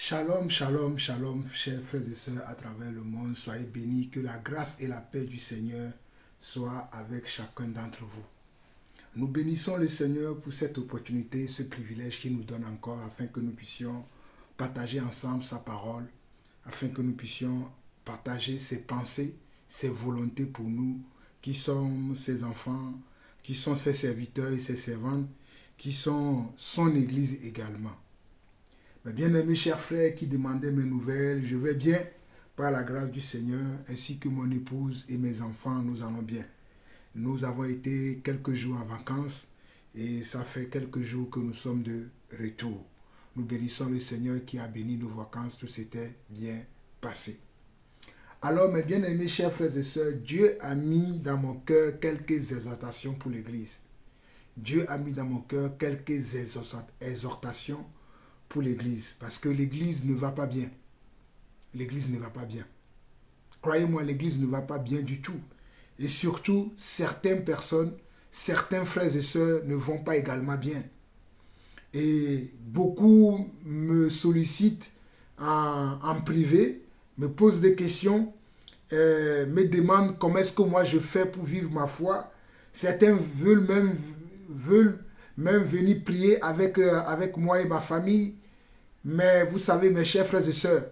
Shalom, shalom, shalom, chers frères et sœurs à travers le monde. Soyez bénis, que la grâce et la paix du Seigneur soient avec chacun d'entre vous. Nous bénissons le Seigneur pour cette opportunité, ce privilège qu'il nous donne encore afin que nous puissions partager ensemble sa parole, afin que nous puissions partager ses pensées, ses volontés pour nous, qui sommes ses enfants, qui sont ses serviteurs et ses servantes, qui sont son Église également. Mes bien-aimés chers frères qui demandaient mes nouvelles, je vais bien par la grâce du Seigneur, ainsi que mon épouse et mes enfants, nous allons bien. Nous avons été quelques jours en vacances et ça fait quelques jours que nous sommes de retour. Nous bénissons le Seigneur qui a béni nos vacances, tout s'était bien passé. Alors mes bien-aimés chers frères et sœurs, Dieu a mis dans mon cœur quelques exhortations pour l'Église. Dieu a mis dans mon cœur quelques exhortations pour l'Église, parce que l'Église ne va pas bien. L'Église ne va pas bien. Croyez-moi, l'Église ne va pas bien du tout. Et surtout, certaines personnes, certains frères et sœurs ne vont pas également bien. Et beaucoup me sollicitent en privé, me posent des questions, me demandent comment est-ce que moi je fais pour vivre ma foi. Certains veulent même venir prier avec moi et ma famille. Mais vous savez, mes chers frères et sœurs,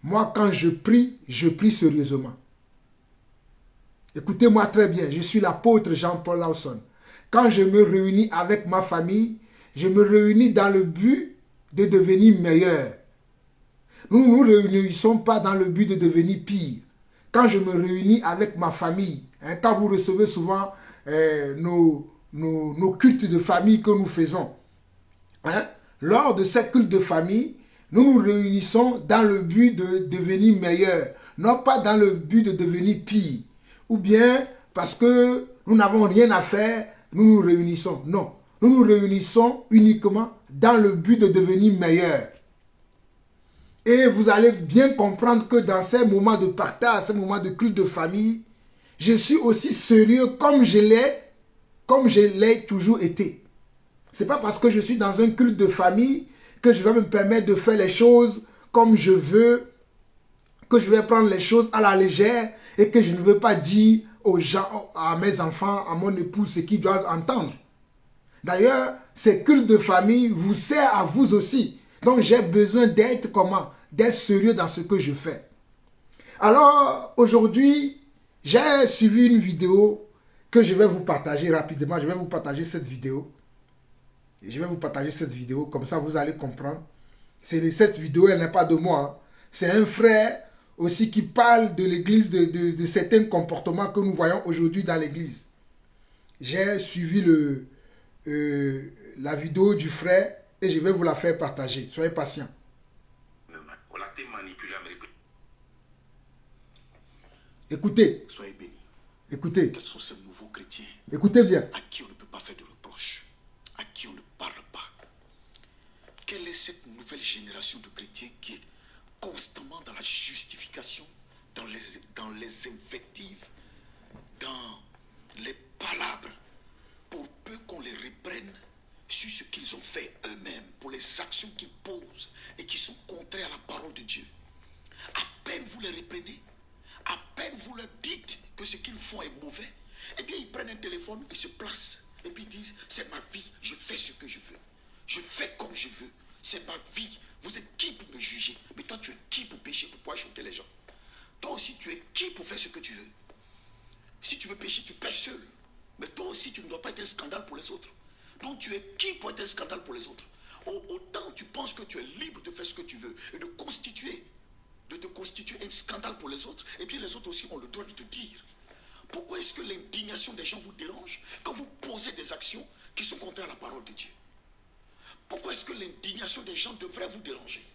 moi quand je prie sérieusement. Écoutez-moi très bien, je suis l'apôtre Jean-Paul Lawson. Quand je me réunis avec ma famille, je me réunis dans le but de devenir meilleur. Nous ne nous réunissons pas dans le but de devenir pire. Quand je me réunis avec ma famille, quand vous recevez souvent nos cultes de famille que nous faisons, lors de ces cultes de famille, nous nous réunissons dans le but de devenir meilleur, non pas dans le but de devenir pire. Ou bien parce que nous n'avons rien à faire, nous nous réunissons. Non, nous nous réunissons uniquement dans le but de devenir meilleur. Et vous allez bien comprendre que dans ces moments de partage, ces moments de culte de famille, je suis aussi sérieux comme je l'ai toujours été. Ce n'est pas parce que je suis dans un culte de famille que je vais me permettre de faire les choses comme je veux, que je vais prendre les choses à la légère et que je ne veux pas dire aux gens, à mes enfants, à mon épouse ce qu'ils doivent entendre. D'ailleurs, ces cultes de famille vous servent à vous aussi. Donc j'ai besoin d'être comment? D'être sérieux dans ce que je fais. Alors aujourd'hui, j'ai suivi une vidéo que je vais vous partager rapidement. Je vais vous partager cette vidéo. Je vais vous partager cette vidéo, comme ça vous allez comprendre. Cette vidéo, elle n'est pas de moi. Hein. C'est un frère aussi qui parle de l'église, de certains comportements que nous voyons aujourd'hui dans l'église. J'ai suivi la vidéo du frère et je vais vous la faire partager. Soyez patients. Écoutez. Soyez bénis. Écoutez. Quels sont ces nouveaux chrétiens? Écoutez bien. À qui on ne peut pas faire de reproches, à qui on ne parle pas. Quelle est cette nouvelle génération de chrétiens qui est constamment dans la justification, dans les invectives, dans les palabres, pour peu qu'on les reprenne sur ce qu'ils ont fait eux-mêmes, pour les actions qu'ils posent et qui sont contraires à la parole de Dieu. À peine vous les reprenez, à peine vous leur dites que ce qu'ils font est mauvais, eh bien ils prennent un téléphone, ils se placent et puis ils disent c'est ma vie, je fais ce que je veux, je fais comme je veux, c'est ma vie. Vous êtes qui pour me juger? Mais toi tu es qui pour pécher, pour pouvoir chanter les gens? Toi aussi tu es qui pour faire ce que tu veux? Si tu veux pécher, tu pêches seul. Mais toi aussi tu ne dois pas être un scandale pour les autres. Donc tu es qui pour être un scandale pour les autres? Autant tu penses que tu es libre de faire ce que tu veux et de te constituer un scandale pour les autres, et bien les autres aussi ont le droit de te dire. Pourquoi est-ce que l'indignation des gens vous dérange quand vous posez des actions qui sont contraires à la parole de Dieu? Pourquoi est-ce que l'indignation des gens devrait vous déranger?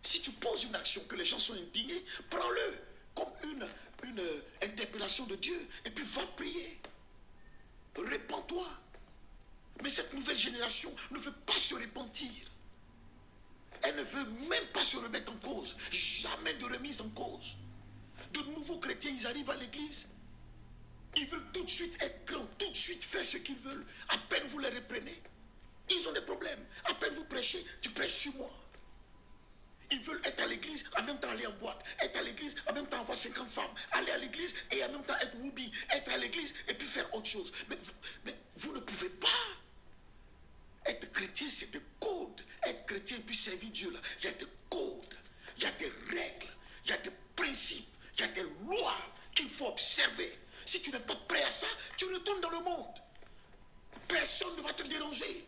Si tu poses une action que les gens sont indignés, prends-le comme une interpellation de Dieu et puis va prier. Répands-toi. Mais cette nouvelle génération ne veut pas se repentir. Elle ne veut même pas se remettre en cause. Jamais de remise en cause. De nouveaux chrétiens, ils arrivent à l'église. Ils veulent tout de suite être grands, tout de suite faire ce qu'ils veulent. À peine vous les reprenez, ils ont des problèmes. À peine vous prêchez, tu prêches sur moi. Ils veulent être à l'église, en même temps aller en boîte. Être à l'église, en même temps avoir 50 femmes. Aller à l'église et en même temps être woubi. Être à l'église et puis faire autre chose. Mais vous ne pouvez pas. Être chrétien, c'est des codes. Être chrétien et puis servir Dieu, là, il y a des codes, il y a des règles, il y a des principes, il y a des lois qu'il faut observer. Si tu n'es pas prêt à ça, tu retournes dans le monde. Personne ne va te déranger.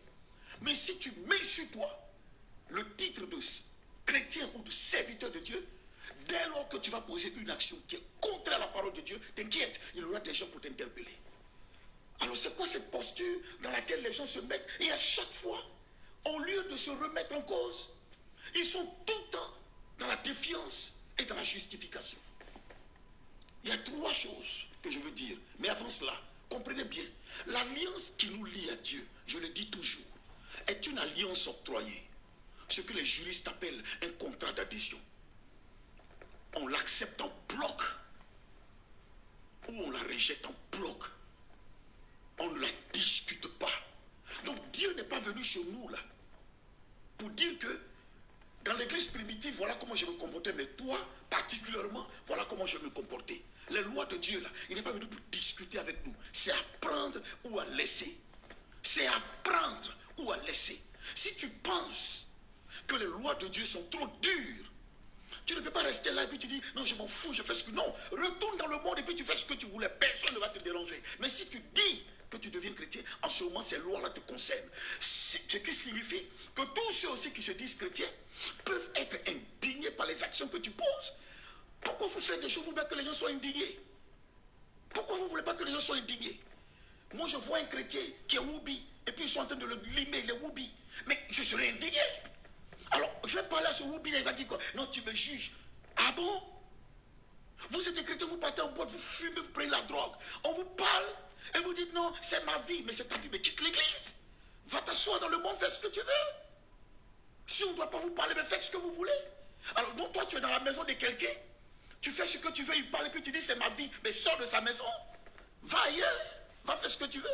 Mais si tu mets sur toi le titre de chrétien ou de serviteur de Dieu, dès lors que tu vas poser une action qui est contraire à la parole de Dieu, t'inquiète, il y aura des gens pour t'interpeller. Alors c'est quoi cette posture dans laquelle les gens se mettent? Et à chaque fois, au lieu de se remettre en cause, ils sont tout le temps dans la défiance et dans la justification. Il y a trois choses que je veux dire. Mais avant cela, comprenez bien, l'alliance qui nous lie à Dieu, je le dis toujours, est une alliance octroyée. Ce que les juristes appellent un contrat d'adhésion. On l'accepte en bloc ou on la rejette en bloc. On ne la discute pas. Donc Dieu n'est pas venu chez nous là pour dire que dans l'église primitive, voilà comment je me comportais, mais toi, particulièrement, voilà comment je me comportais. Les lois de Dieu là, il n'est pas venu pour discuter avec nous. C'est à prendre ou à laisser. C'est à prendre ou à laisser. Si tu penses que les lois de Dieu sont trop dures, tu ne peux pas rester là et puis tu dis, non, je m'en fous, je fais ce que... Non, retourne dans le monde et puis tu fais ce que tu voulais. Personne ne va te déranger. Mais si tu dis que tu deviens chrétien, en ce moment, ces lois-là te concernent. Ce qui signifie que tous ceux aussi qui se disent chrétiens peuvent être indignés par les actions que tu poses. Pourquoi vous faites des choses, vous voulez que les gens soient indignés? Pourquoi vous ne voulez pas que les gens soient indignés? Moi, je vois un chrétien qui est woubi, et puis ils sont en train de le limer, les woubi. Mais je serais indigné. Alors, je vais parler à ce woubi, il va dire quoi? Non, tu me juges. Ah bon? Vous êtes des chrétiens, vous partez en boîte, vous fumez, vous prenez la drogue. On vous parle, et vous dites non, c'est ma vie, mais c'est ta vie, mais quitte l'église. Va t'asseoir dans le monde, fais ce que tu veux. Si on ne doit pas vous parler, mais faites ce que vous voulez. Alors, donc toi, tu es dans la maison de quelqu'un, tu fais ce que tu veux, il parle, et puis tu dis c'est ma vie, mais sors de sa maison. Va ailleurs, va faire ce que tu veux.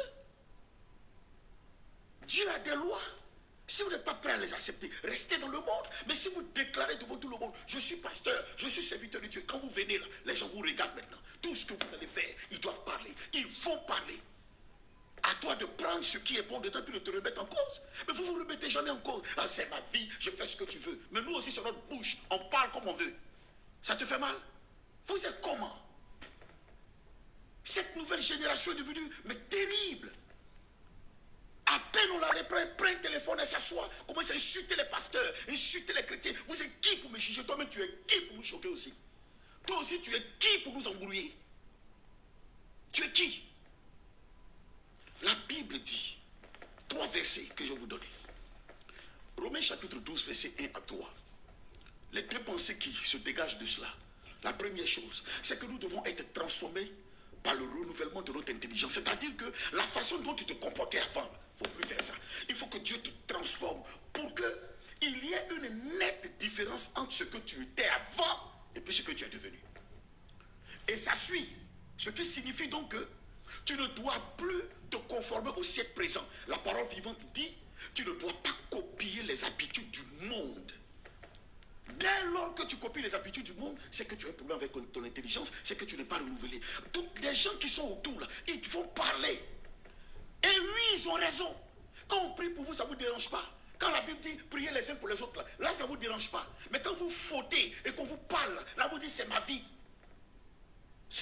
Dieu a des lois. Si vous n'êtes pas prêt à les accepter, restez dans le monde. Mais si vous déclarez devant tout le monde, je suis pasteur, je suis serviteur de Dieu, quand vous venez là, les gens vous regardent maintenant. Tout ce que vous allez faire, ils doivent parler. Ils vont parler. À toi de prendre ce qui est bon dedans puis de te remettre en cause. Mais vous ne vous remettez jamais en cause. Ah, c'est ma vie, je fais ce que tu veux. Mais nous aussi, sur notre bouche, on parle comme on veut. Ça te fait mal? Vous êtes comment? Cette nouvelle génération est devenue mais terrible. À peine on la reprend, prend un téléphone et s'assoit, commence à insulter les pasteurs, insulter les chrétiens. Vous êtes qui pour me juger? Toi-même, tu es qui pour nous choquer aussi? Toi aussi, tu es qui pour nous embrouiller? Tu es qui? La Bible dit, 3 versets que je vais vous donner. Romains chapitre 12, verset 1 à 3. Les 2 pensées qui se dégagent de cela. La première chose, c'est que nous devons être transformés par le renouvellement de notre intelligence. C'est-à-dire que la façon dont tu te comportais avant, il ne faut plus faire ça. Il faut que Dieu te transforme pour qu'il y ait une nette différence entre ce que tu étais avant et puis ce que tu es devenu. Et ça suit. Ce qui signifie donc que tu ne dois plus te conformer au siècle présent. La parole vivante dit, tu ne dois pas copier les habitudes du monde. Dès lors que tu copies les habitudes du monde, c'est que tu as un problème avec ton intelligence, c'est que tu n'es pas renouvelé. Donc les gens qui sont autour là, ils vont parler. Et oui, ils ont raison. Quand on prie pour vous, ça ne vous dérange pas. Quand la Bible dit priez les uns pour les autres, là ça ne vous dérange pas. Mais quand vous fautez et qu'on vous parle, là vous dites c'est ma vie.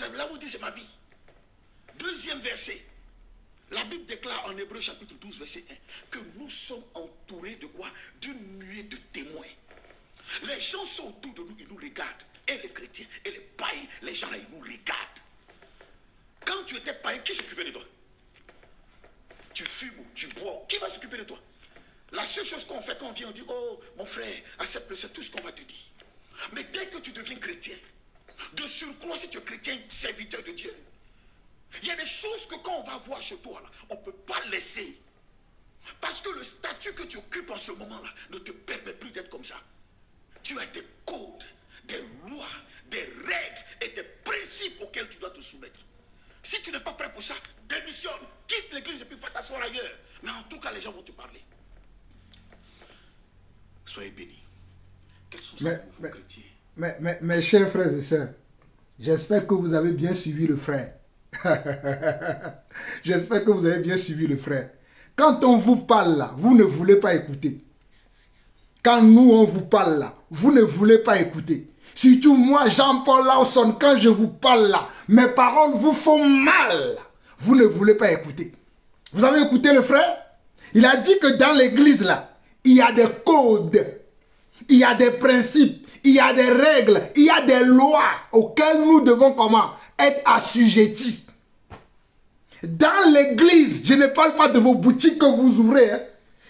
Là vous dites c'est ma vie. Deuxième verset. La Bible déclare en Hébreux chapitre 12, verset 1, que nous sommes entourés de quoi? D'une nuée de témoins. Les gens sont autour de nous, ils nous regardent. Et les chrétiens, et les païens, les gens là, ils nous regardent. Quand tu étais païen, qui s'occupait de toi? Tu fumes, tu bois, qui va s'occuper de toi? La seule chose qu'on fait quand on vient, on dit, oh mon frère, accepte-le, c'est tout ce qu'on va te dire. Mais dès que tu deviens chrétien, de surcroît si tu es chrétien, serviteur de Dieu, il y a des choses que quand on va voir chez toi, là, on ne peut pas laisser. Parce que le statut que tu occupes en ce moment-là ne te permet plus d'être comme ça. Tu as des codes, des lois, des règles et des principes auxquels tu dois te soumettre. Si tu n'es pas prêt pour ça, démissionne, quitte l'église et puis va t'asseoir ailleurs. Mais en tout cas, les gens vont te parler. Soyez bénis. Quels sont ces nouveaux chrétiens? Mes chers frères et sœurs, j'espère que vous avez bien suivi le frère. J'espère que vous avez bien suivi le frère. Quand on vous parle là, vous ne voulez pas écouter. Quand nous on vous parle là, vous ne voulez pas écouter. Surtout moi, Jean-Paul Lawson, quand je vous parle là, mes paroles vous font mal. Vous ne voulez pas écouter. Vous avez écouté le frère? Il a dit que dans l'église là, il y a des codes, il y a des principes, il y a des règles, il y a des lois auxquelles nous devons comment? Être assujettis. Dans l'église, je ne parle pas de vos boutiques que vous ouvrez hein,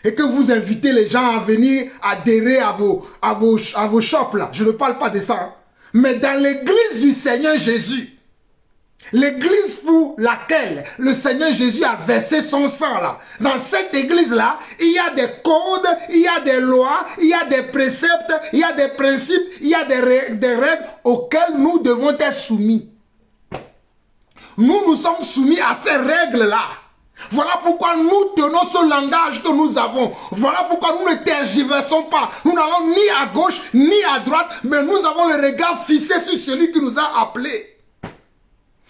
et que vous invitez les gens à venir adhérer à vos shops là. Je ne parle pas de ça. Hein. Mais dans l'église du Seigneur Jésus, l'église pour laquelle le Seigneur Jésus a versé son sang là. Dans cette église là, il y a des codes, il y a des lois, il y a des préceptes, il y a des principes, il y a des règles auxquelles nous devons être soumis. Nous sommes soumis à ces règles-là. Voilà pourquoi nous tenons ce langage que nous avons. Voilà pourquoi nous ne tergiversons pas. Nous n'allons ni à gauche, ni à droite, mais nous avons le regard fixé sur celui qui nous a appelés.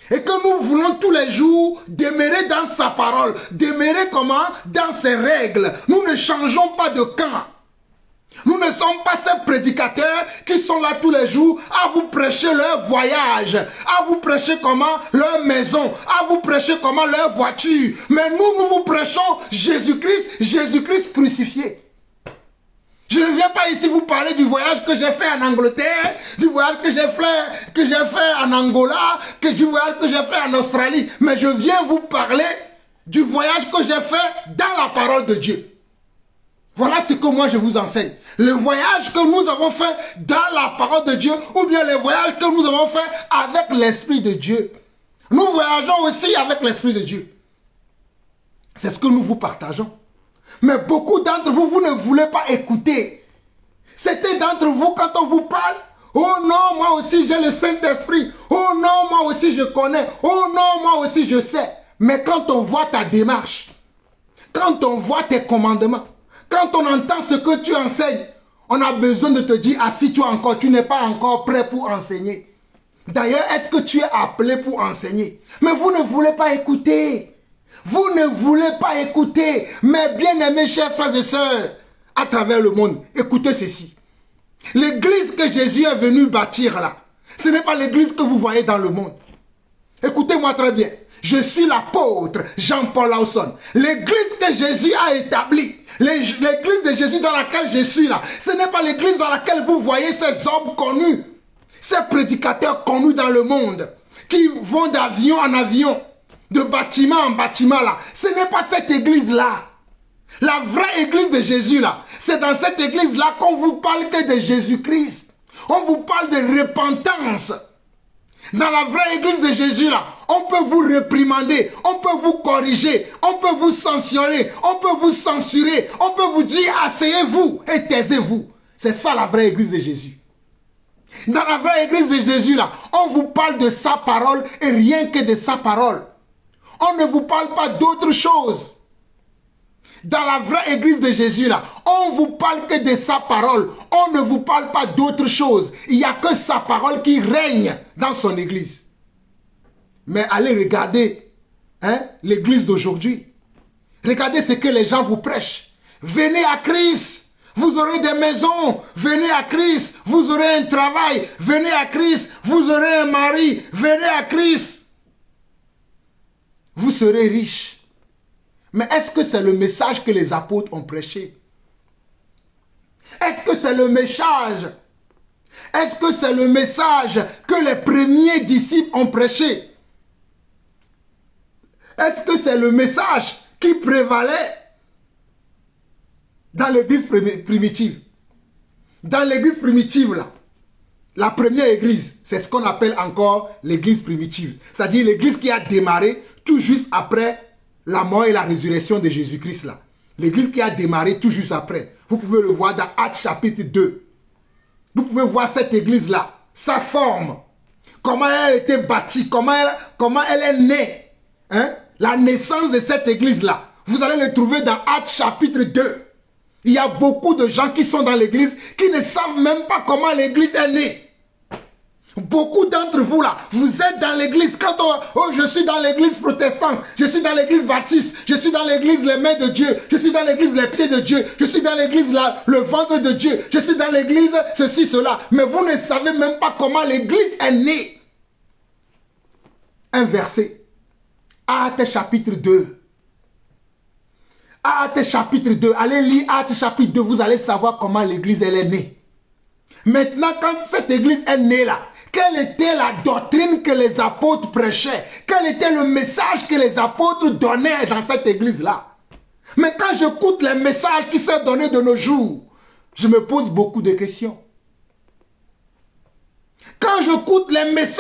Et que nous voulons tous les jours demeurer dans sa parole. Demeurer comment? Dans ses règles. Nous ne changeons pas de camp. Nous ne sommes pas ces prédicateurs qui sont là tous les jours à vous prêcher leur voyage, à vous prêcher comment leur maison, à vous prêcher comment leur voiture. Mais nous vous prêchons Jésus-Christ, Jésus-Christ crucifié. Je ne viens pas ici vous parler du voyage que j'ai fait en Angleterre, du voyage que j'ai fait en Angola, du voyage que j'ai fait en Australie. Mais je viens vous parler du voyage que j'ai fait dans la parole de Dieu. Voilà ce que moi je vous enseigne. Le voyage que nous avons fait dans la parole de Dieu ou bien le voyage que nous avons fait avec l'Esprit de Dieu. Nous voyageons aussi avec l'Esprit de Dieu. C'est ce que nous vous partageons. Mais beaucoup d'entre vous, vous ne voulez pas écouter. Certains d'entre vous, quand on vous parle, oh non, moi aussi j'ai le Saint-Esprit. Oh non, moi aussi je connais. Oh non, moi aussi je sais. Mais quand on voit ta démarche, quand on voit tes commandements, quand on entend ce que tu enseignes, on a besoin de te dire, assis-toi encore, tu n'es pas encore prêt pour enseigner. D'ailleurs, est-ce que tu es appelé pour enseigner? Mais vous ne voulez pas écouter. Vous ne voulez pas écouter. Mes bien-aimés chers frères et sœurs, à travers le monde, écoutez ceci. L'église que Jésus est venu bâtir là, ce n'est pas l'église que vous voyez dans le monde. Écoutez-moi très bien. Je suis l'apôtre Jean-Paul Lawson. L'église que Jésus a établie, l'église de Jésus dans laquelle je suis là, ce n'est pas l'église dans laquelle vous voyez ces hommes connus, ces prédicateurs connus dans le monde, qui vont d'avion en avion, de bâtiment en bâtiment là. Ce n'est pas cette église-là. La vraie église de Jésus là, c'est dans cette église-là qu'on vous parle que de Jésus-Christ. On vous parle de repentance. Dans la vraie église de Jésus là, on peut vous réprimander, on peut vous corriger, on peut vous sanctionner, on peut vous censurer, on peut vous dire asseyez-vous et taisez-vous. C'est ça la vraie église de Jésus. Dans la vraie église de Jésus là, on vous parle de sa parole et rien que de sa parole. On ne vous parle pas d'autre chose. Dans la vraie église de Jésus là, on ne vous parle que de sa parole. On ne vous parle pas d'autre chose. Il n'y a que sa parole qui règne dans son église. Mais allez regarder hein, l'église d'aujourd'hui. Regardez ce que les gens vous prêchent. Venez à Christ, vous aurez des maisons. Venez à Christ, vous aurez un travail. Venez à Christ, vous aurez un mari. Venez à Christ, vous serez riche. Mais est-ce que c'est le message que les apôtres ont prêché? Est-ce que c'est le message? Est-ce que c'est le message que les premiers disciples ont prêché? Est-ce que c'est le message qui prévalait dans l'église primitive? Dans l'église primitive, là, la première église, c'est ce qu'on appelle encore l'église primitive. C'est-à-dire l'église qui a démarré tout juste après la mort et la résurrection de Jésus-Christ là. L'église qui a démarré tout juste après. Vous pouvez le voir dans Actes chapitre 2. Vous pouvez voir cette église là, sa forme, comment elle a été bâtie, comment elle est née. Hein? La naissance de cette église là, vous allez le trouver dans Actes chapitre 2. Il y a beaucoup de gens qui sont dans l'église qui ne savent même pas comment l'église est née. Beaucoup d'entre vous là, vous êtes dans l'église. Quand je suis dans l'église protestante, je suis dans l'église baptiste, je suis dans l'église les mains de Dieu, je suis dans l'église les pieds de Dieu, je suis dans l'église le ventre de Dieu, je suis dans l'église ceci, cela. Mais vous ne savez même pas comment l'église est née. Un verset. Actes chapitre 2. Actes chapitre 2. Allez lire Actes chapitre 2, vous allez savoir comment l'église elle est née. Maintenant, quand cette église est née là, quelle était la doctrine que les apôtres prêchaient? Quel était le message que les apôtres donnaient dans cette église-là? Mais quand j'écoute les messages qui sont donnés de nos jours, je me pose beaucoup de questions. Quand j'écoute les messages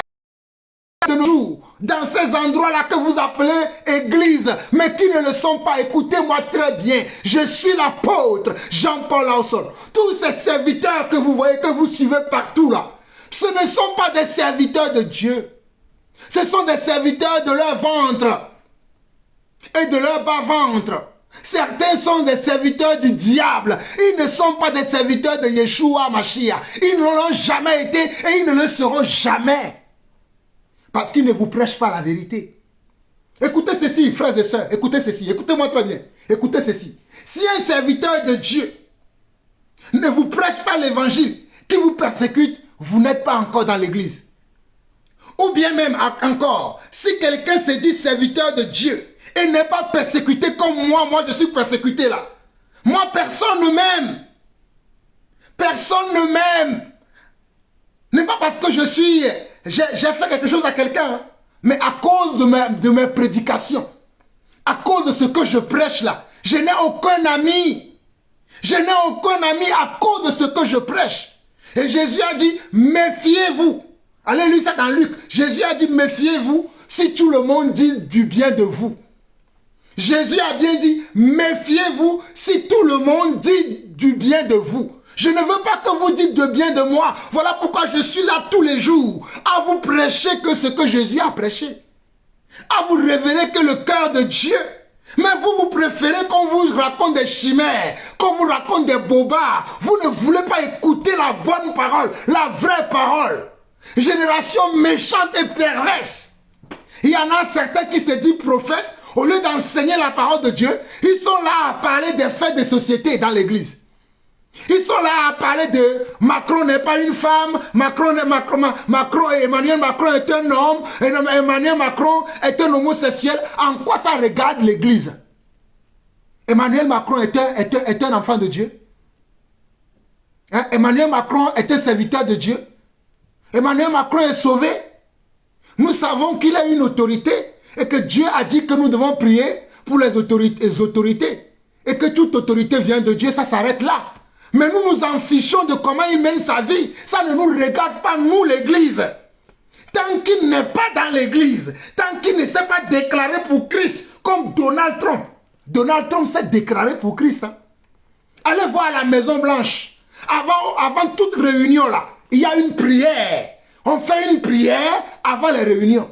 de nos jours, dans ces endroits-là que vous appelez église, mais qui ne le sont pas, écoutez-moi très bien, je suis l'apôtre Jean-Paul Lawson. Tous ces serviteurs que vous voyez, que vous suivez partout là, ce ne sont pas des serviteurs de Dieu. Ce sont des serviteurs de leur ventre et de leur bas-ventre. Certains sont des serviteurs du diable. Ils ne sont pas des serviteurs de Yeshua Mashiach. Ils ne l'ont jamais été et ils ne le seront jamais. Parce qu'ils ne vous prêchent pas la vérité. Écoutez ceci, frères et sœurs. Écoutez ceci. Écoutez-moi très bien. Écoutez ceci. Si un serviteur de Dieu ne vous prêche pas l'évangile, qui vous persécute, vous n'êtes pas encore dans l'église. Ou bien même encore, si quelqu'un se dit serviteur de Dieu et n'est pas persécuté comme moi je suis persécuté là. Moi, personne ne m'aime. Personne ne m'aime. Ce n'est pas parce que j'ai fait quelque chose à quelqu'un, hein, mais à cause de mes prédications, à cause de ce que je prêche là, je n'ai aucun ami. Je n'ai aucun ami à cause de ce que je prêche. Et Jésus a dit, méfiez-vous. Allez lire ça dans Luc. Jésus a dit, méfiez-vous si tout le monde dit du bien de vous. Jésus a bien dit, méfiez-vous si tout le monde dit du bien de vous. Je ne veux pas que vous dites de bien de moi. Voilà pourquoi je suis là tous les jours à vous prêcher que ce que Jésus a prêché. À vous révéler que le cœur de Dieu. Mais vous préférez qu'on vous raconte des chimères, qu'on vous raconte des bobards. Vous ne voulez pas écouter la bonne parole, la vraie parole. Génération méchante et perverse. Il y en a certains qui se disent prophètes. Au lieu d'enseigner la parole de Dieu, ils sont là à parler des faits de société dans l'église. Ils sont là à parler de Macron n'est pas une femme, Emmanuel Macron est un homme, Emmanuel Macron est un homosexuel. En quoi ça regarde l'église? Emmanuel Macron est un enfant de Dieu. Hein? Emmanuel Macron est un serviteur de Dieu. Emmanuel Macron est sauvé. Nous savons qu'il a une autorité et que Dieu a dit que nous devons prier pour les autorités. Et que toute autorité vient de Dieu, ça s'arrête là. Mais nous nous en fichons de comment il mène sa vie. Ça ne nous regarde pas, nous, l'église. Tant qu'il n'est pas dans l'église, tant qu'il ne s'est pas déclaré pour Christ, comme Donald Trump. Donald Trump s'est déclaré pour Christ. Hein. Allez voir la Maison Blanche. Avant toute réunion, là, il y a une prière. On fait une prière avant les réunions.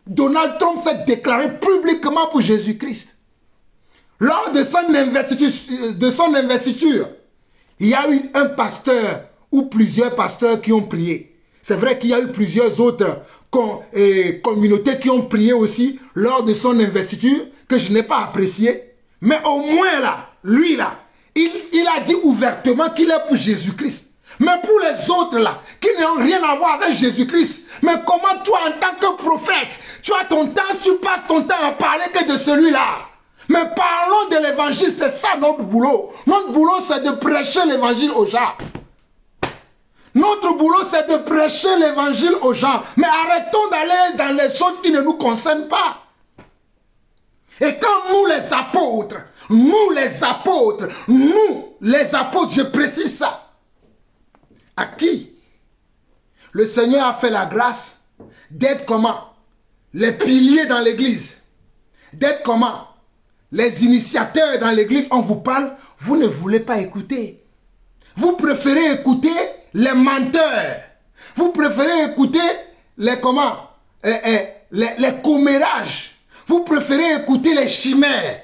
Donald Trump s'est déclaré publiquement pour Jésus-Christ. Lors de son investiture, il y a eu un pasteur ou plusieurs pasteurs qui ont prié. C'est vrai qu'il y a eu plusieurs autres communautés qui ont prié aussi lors de son investiture, que je n'ai pas apprécié. Mais au moins là, lui là, il a dit ouvertement qu'il est pour Jésus-Christ. Mais pour les autres là, qui n'ont rien à voir avec Jésus-Christ, mais comment toi en tant que prophète, tu as ton temps, tu passes ton temps à parler que de celui-là? Mais parlons de l'évangile, c'est ça notre boulot. Notre boulot, c'est de prêcher l'évangile aux gens. Notre boulot, c'est de prêcher l'évangile aux gens. Mais arrêtons d'aller dans les choses qui ne nous concernent pas. Et quand nous les apôtres, je précise ça. À qui le Seigneur a fait la grâce d'être comment? Les piliers dans l'église. D'être comment? Les initiateurs dans l'église, on vous parle, vous ne voulez pas écouter. Vous préférez écouter les menteurs. Vous préférez écouter les comment? Les commérages. Vous préférez écouter les chimères.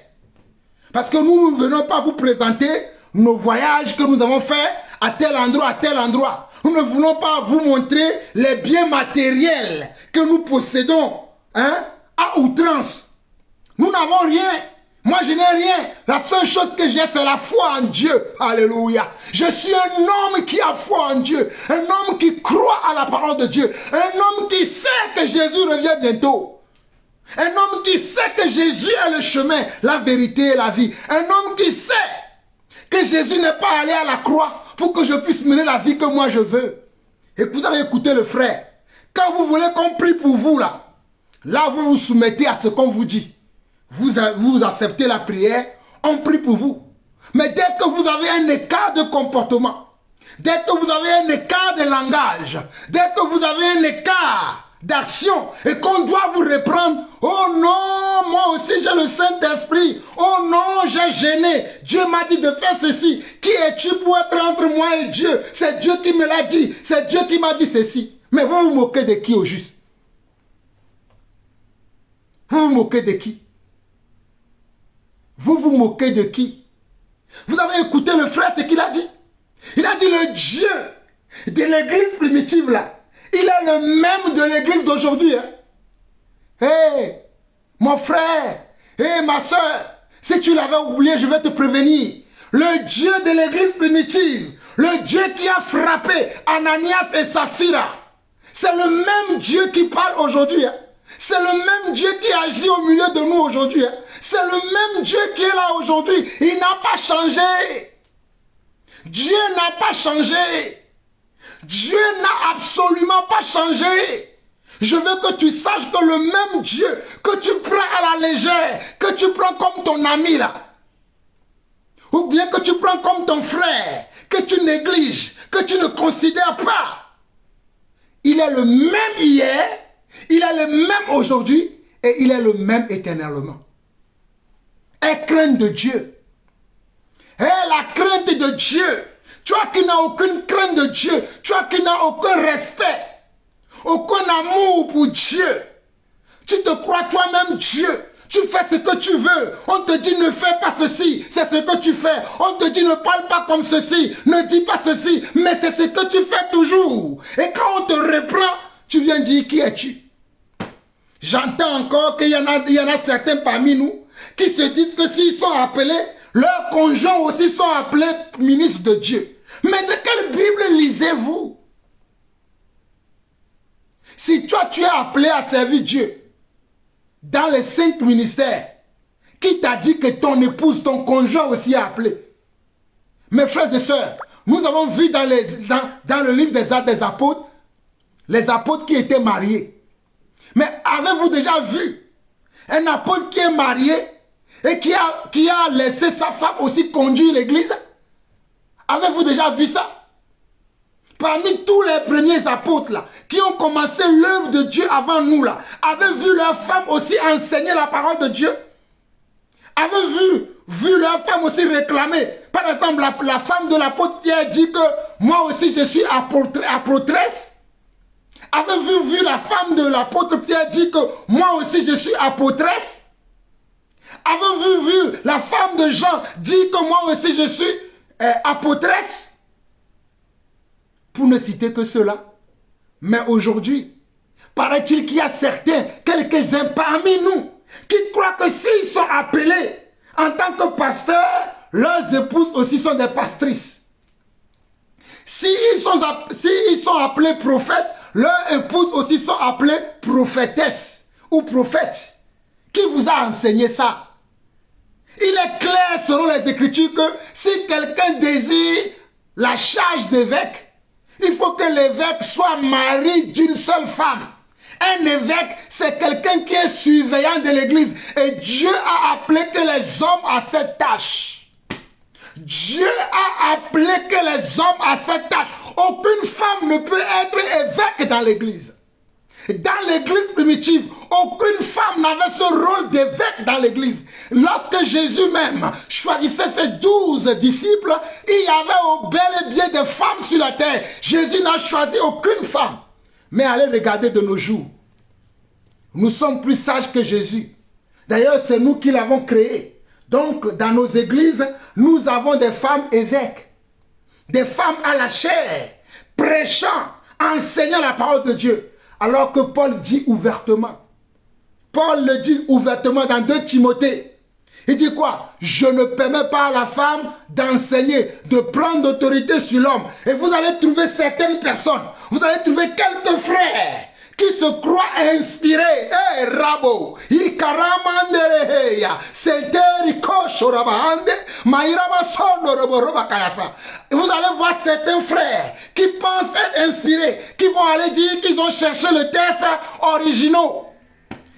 Parce que nous ne venons pas vous présenter nos voyages que nous avons faits à tel endroit, à tel endroit. Nous ne voulons pas vous montrer les biens matériels que nous possédons, hein, à outrance. Nous n'avons rien. Moi, je n'ai rien. La seule chose que j'ai, c'est la foi en Dieu. Alléluia. Je suis un homme qui a foi en Dieu. Un homme qui croit à la parole de Dieu. Un homme qui sait que Jésus revient bientôt. Un homme qui sait que Jésus est le chemin, la vérité et la vie. Un homme qui sait que Jésus n'est pas allé à la croix pour que je puisse mener la vie que moi je veux. Et que vous avez écouté le frère. Quand vous voulez qu'on prie pour vous là vous vous soumettez à ce qu'on vous dit. Vous acceptez la prière, on prie pour vous. Mais dès que vous avez un écart de comportement, dès que vous avez un écart de langage, dès que vous avez un écart d'action et qu'on doit vous reprendre, oh non, moi aussi j'ai le Saint-Esprit, oh non, j'ai gêné, Dieu m'a dit de faire ceci, qui es-tu pour être entre moi et Dieu? C'est Dieu qui me l'a dit, c'est Dieu qui m'a dit ceci. Mais vous vous moquez de qui au juste? Vous vous moquez de qui? Vous vous moquez de qui? Vous avez écouté le frère, ce qu'il a dit? Il a dit le Dieu de l'église primitive là, il est le même de l'église d'aujourd'hui. Hein? Hey, mon frère, hey, ma soeur, si tu l'avais oublié, je vais te prévenir. Le Dieu de l'église primitive, le Dieu qui a frappé Ananias et Saphira, c'est le même Dieu qui parle aujourd'hui. Hein? C'est le même Dieu qui agit au milieu de nous aujourd'hui. Hein? C'est le même Dieu qui est là aujourd'hui. Il n'a pas changé. Dieu n'a pas changé. Dieu n'a absolument pas changé. Je veux que tu saches que le même Dieu que tu prends à la légère, que tu prends comme ton ami là, ou bien que tu prends comme ton frère, que tu négliges, que tu ne considères pas, il est le même hier, il est le même aujourd'hui et il est le même éternellement. Aie crainte de Dieu. Aie la crainte de Dieu. Toi qui n'as aucune crainte de Dieu, toi qui n'as aucun respect, aucun amour pour Dieu, tu te crois toi-même Dieu, tu fais ce que tu veux, on te dit ne fais pas ceci, c'est ce que tu fais, on te dit ne parle pas comme ceci, ne dis pas ceci, mais c'est ce que tu fais toujours. Et quand on te reprend, tu viens dire qui es-tu? J'entends encore qu'il y en a certains parmi nous qui se disent que s'ils sont appelés, leurs conjoints aussi sont appelés ministres de Dieu. Mais de quelle Bible lisez-vous? Si toi tu es appelé à servir Dieu dans les 5 ministères, qui t'a dit que ton épouse, ton conjoint aussi est appelé? Mes frères et sœurs, nous avons vu dans le livre des Actes des Apôtres, les apôtres qui étaient mariés. Mais avez-vous déjà vu un apôtre qui est marié et qui a laissé sa femme aussi conduire l'église? Avez-vous déjà vu ça? Parmi tous les premiers apôtres là, qui ont commencé l'œuvre de Dieu avant nous là, avaient vu leur femme aussi enseigner la parole de Dieu? Avaient vu leur femme aussi réclamer? Par exemple, la femme de l'apôtre Pierre dit que moi aussi je suis apôtresse. Avez-vous vu la femme de l'apôtre Pierre dire que moi aussi je suis apôtresse? Avez-vous vu la femme de Jean dire que moi aussi je suis apôtresse? Pour ne citer que cela. Mais aujourd'hui, paraît-il qu'il y a certains, quelques-uns parmi nous, qui croient que s'ils sont appelés en tant que pasteurs, leurs épouses aussi sont des pastrices. S'ils sont appelés prophètes, leurs épouses aussi sont appelées prophétesses ou prophètes. Qui vous a enseigné ça? Il est clair selon les Écritures que si quelqu'un désire la charge d'évêque, il faut que l'évêque soit marié d'une seule femme. Un évêque, c'est quelqu'un qui est surveillant de l'église. Et Dieu a appelé que les hommes à cette tâche. Dieu a appelé que les hommes à cette tâche. Aucune femme ne peut être évêque dans l'église. Dans l'église primitive, aucune femme n'avait ce rôle d'évêque dans l'église. Lorsque Jésus même choisissait ses 12 disciples, il y avait au bel et bien des femmes sur la terre. Jésus n'a choisi aucune femme. Mais allez regarder de nos jours. Nous sommes plus sages que Jésus. D'ailleurs, c'est nous qui l'avons créé. Donc, dans nos églises, nous avons des femmes évêques, des femmes à la chair, prêchant, enseignant la parole de Dieu. Alors que Paul dit ouvertement, Paul le dit ouvertement dans 2 Timothée. Il dit quoi? Je ne permets pas à la femme d'enseigner, de prendre d'autorité sur l'homme. Et vous allez trouver certaines personnes, vous allez trouver quelques frères qui se croient inspirés. Eh, Rabo, Ikaramandereheya, Seteri Koshorabahande, Maïrama Sonoroba Kayasa. Vous allez voir certains frères qui pensent être inspirés, qui vont aller dire qu'ils ont cherché le texte originaux.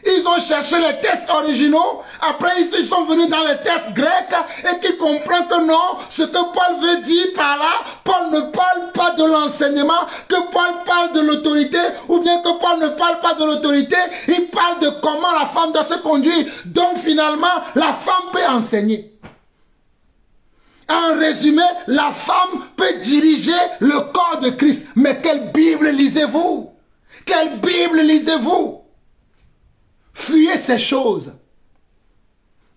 Ils ont cherché les textes originaux, après ils sont venus dans les textes grecs et qui comprennent que non, ce que Paul veut dire par là, Paul ne parle pas de l'enseignement, que Paul parle de l'autorité, ou bien que Paul ne parle pas de l'autorité, il parle de comment la femme doit se conduire. Donc finalement, la femme peut enseigner. En résumé, la femme peut diriger le corps de Christ. Mais quelle Bible lisez-vous? Quelle Bible lisez-vous? Fuyez ces choses.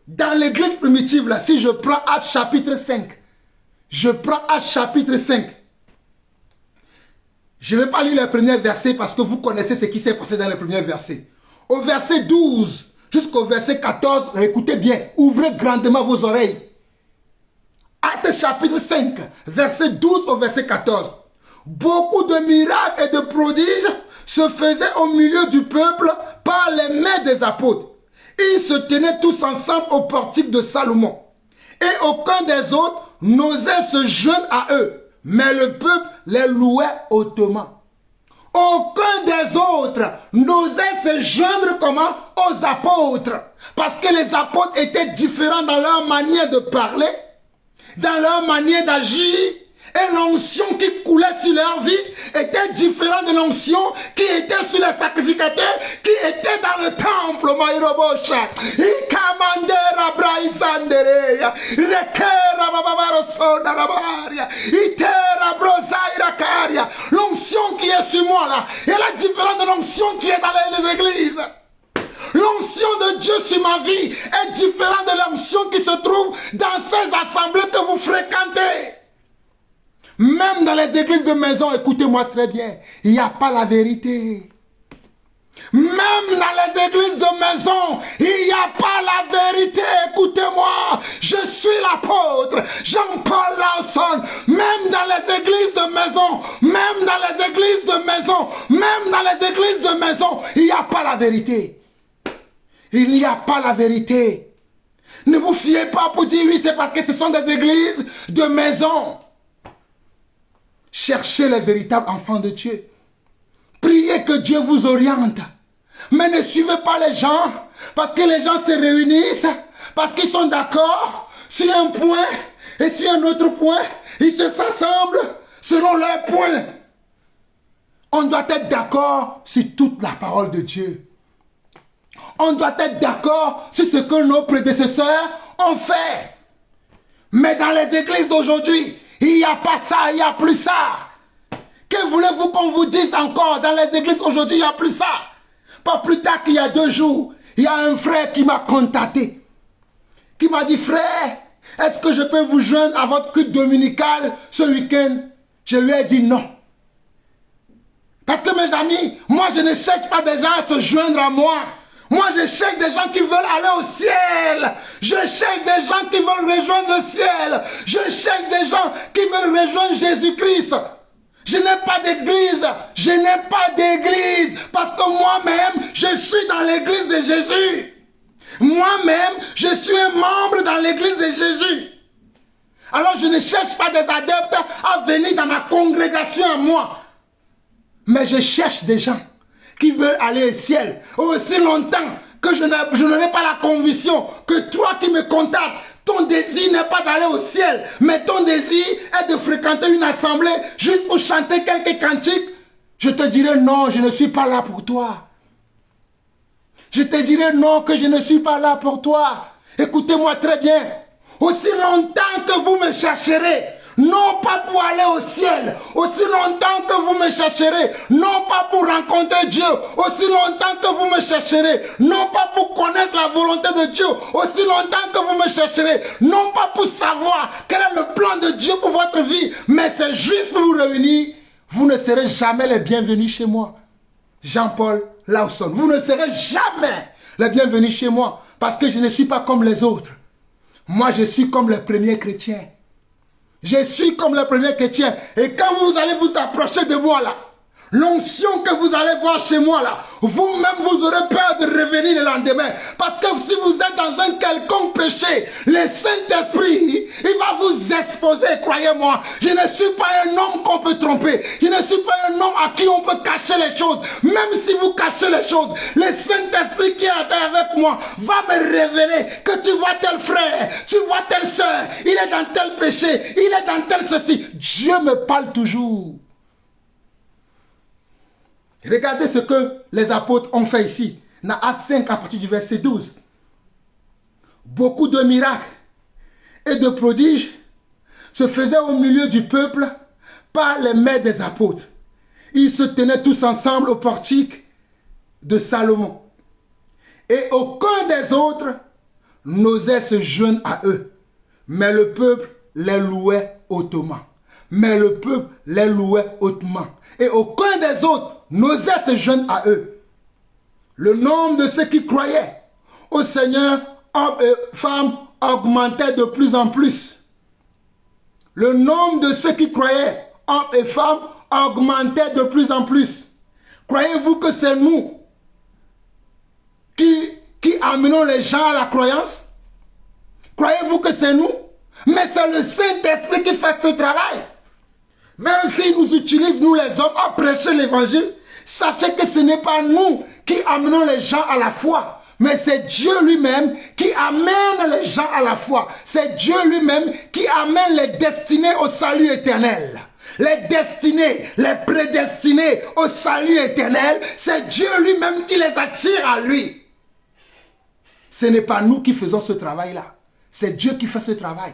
Dans l'église primitive, là, si je prends Actes chapitre 5, je prends Actes chapitre 5. Je ne vais pas lire les premiers versets parce que vous connaissez ce qui s'est passé dans les premiers versets. Au verset 12 jusqu'au verset 14, écoutez bien, ouvrez grandement vos oreilles. Actes chapitre 5, verset 12 au verset 14. Beaucoup de miracles et de prodiges se faisaient au milieu du peuple par les mains des apôtres. Ils se tenaient tous ensemble au portique de Salomon. Et aucun des autres n'osait se joindre à eux. Mais le peuple les louait hautement. Aucun des autres n'osait se joindre comment? Aux apôtres. Parce que les apôtres étaient différents dans leur manière de parler, dans leur manière d'agir. Et l'onction qui coulait sur leur vie était différente de l'onction qui était sur les sacrificateurs qui étaient dans le temple. L'onction qui est sur moi là, elle est différente de l'onction qui est dans les églises. L'onction de Dieu sur ma vie est différente de l'onction qui se trouve dans ces assemblées que vous fréquentez. Même dans les églises de maison, écoutez-moi très bien, il n'y a pas la vérité. Même dans les églises de maison, il n'y a pas la vérité. Écoutez-moi, je suis l'apôtre Jean-Paul Lawson. Même dans les églises de maison, même dans les églises de maison, même dans les églises de maison, il n'y a pas la vérité. Il n'y a pas la vérité. Ne vous fiez pas pour dire oui, c'est parce que ce sont des églises de maison. Cherchez les véritables enfants de Dieu. Priez que Dieu vous oriente. Mais ne suivez pas les gens, parce que les gens se réunissent, parce qu'ils sont d'accord sur un point et sur un autre point. Ils se s'assemblent selon leurs points. On doit être d'accord sur toute la parole de Dieu. On doit être d'accord sur ce que nos prédécesseurs ont fait. Mais dans les églises d'aujourd'hui, il n'y a pas ça, il n'y a plus ça. Que voulez-vous qu'on vous dise encore? Dans les églises aujourd'hui, il n'y a plus ça. Pas plus tard qu'il y a 2 jours, il y a un frère qui m'a contacté. Qui m'a dit, frère, est-ce que je peux vous joindre à votre culte dominical ce week-end? Je lui ai dit non. Parce que mes amis, moi je ne cherche pas des gens à se joindre à moi. Moi, je cherche des gens qui veulent aller au ciel. Je cherche des gens qui veulent rejoindre le ciel. Je cherche des gens qui veulent rejoindre Jésus-Christ. Je n'ai pas d'église. Je n'ai pas d'église. Parce que moi-même, je suis dans l'église de Jésus. Moi-même, je suis un membre dans l'église de Jésus. Alors, je ne cherche pas des adeptes à venir dans ma congrégation à moi. Mais je cherche des gens qui veulent aller au ciel. Aussi longtemps que je n'aurai pas la conviction que toi qui me contactes, ton désir n'est pas d'aller au ciel, mais ton désir est de fréquenter une assemblée juste pour chanter quelques cantiques, je te dirai non, je ne suis pas là pour toi. Je te dirai non, que je ne suis pas là pour toi. Écoutez-moi très bien. Aussi longtemps que vous me chercherez, non pas pour aller au ciel, aussi longtemps que vous me chercherez, non pas pour rencontrer Dieu, aussi longtemps que vous me chercherez, non pas pour connaître la volonté de Dieu, aussi longtemps que vous me chercherez, non pas pour savoir quel est le plan de Dieu pour votre vie, mais c'est juste pour vous réunir, vous ne serez jamais les bienvenus chez moi. Jean-Paul Lawson, vous ne serez jamais les bienvenus chez moi, parce que je ne suis pas comme les autres. Moi, je suis comme les premiers chrétiens. Je suis comme les premiers chrétiens. Et quand vous allez vous approcher de moi là, l'onction que vous allez voir chez moi là, vous-même vous aurez peur de revenir le lendemain. Parce que si vous êtes dans un quelconque péché, le Saint-Esprit, il va vous exposer, croyez-moi. Je ne suis pas un homme qu'on peut tromper. Je ne suis pas un homme à qui on peut cacher les choses. Même si vous cachez les choses, le Saint-Esprit qui est avec moi va me révéler que tu vois tel frère, tu vois telle soeur, il est dans tel péché, il est dans tel ceci. Dieu me parle toujours. Regardez ce que les apôtres ont fait ici. Dans Actes 5 à partir du verset 12. Beaucoup de miracles et de prodiges se faisaient au milieu du peuple par les mains des apôtres. Ils se tenaient tous ensemble au portique de Salomon. Et aucun des autres n'osait se joindre à eux. Mais le peuple les louait hautement. Mais le peuple les louait hautement. Et aucun des autres n'osait se joindre à eux. Le nombre de ceux qui croyaient au Seigneur, hommes et femmes, augmentait de plus en plus. Le nombre de ceux qui croyaient, hommes et femmes, augmentait de plus en plus. Croyez-vous que c'est nous qui amenons les gens à la croyance? Croyez-vous que c'est nous? Mais c'est le Saint-Esprit qui fait ce travail. Même s'il nous utilise, nous les hommes, à prêcher l'évangile, sachez que ce n'est pas nous qui amenons les gens à la foi, mais c'est Dieu lui-même qui amène les gens à la foi. C'est Dieu lui-même qui amène les destinés au salut éternel. Les destinés, les prédestinés au salut éternel, c'est Dieu lui-même qui les attire à lui. Ce n'est pas nous qui faisons ce travail-là. C'est Dieu qui fait ce travail.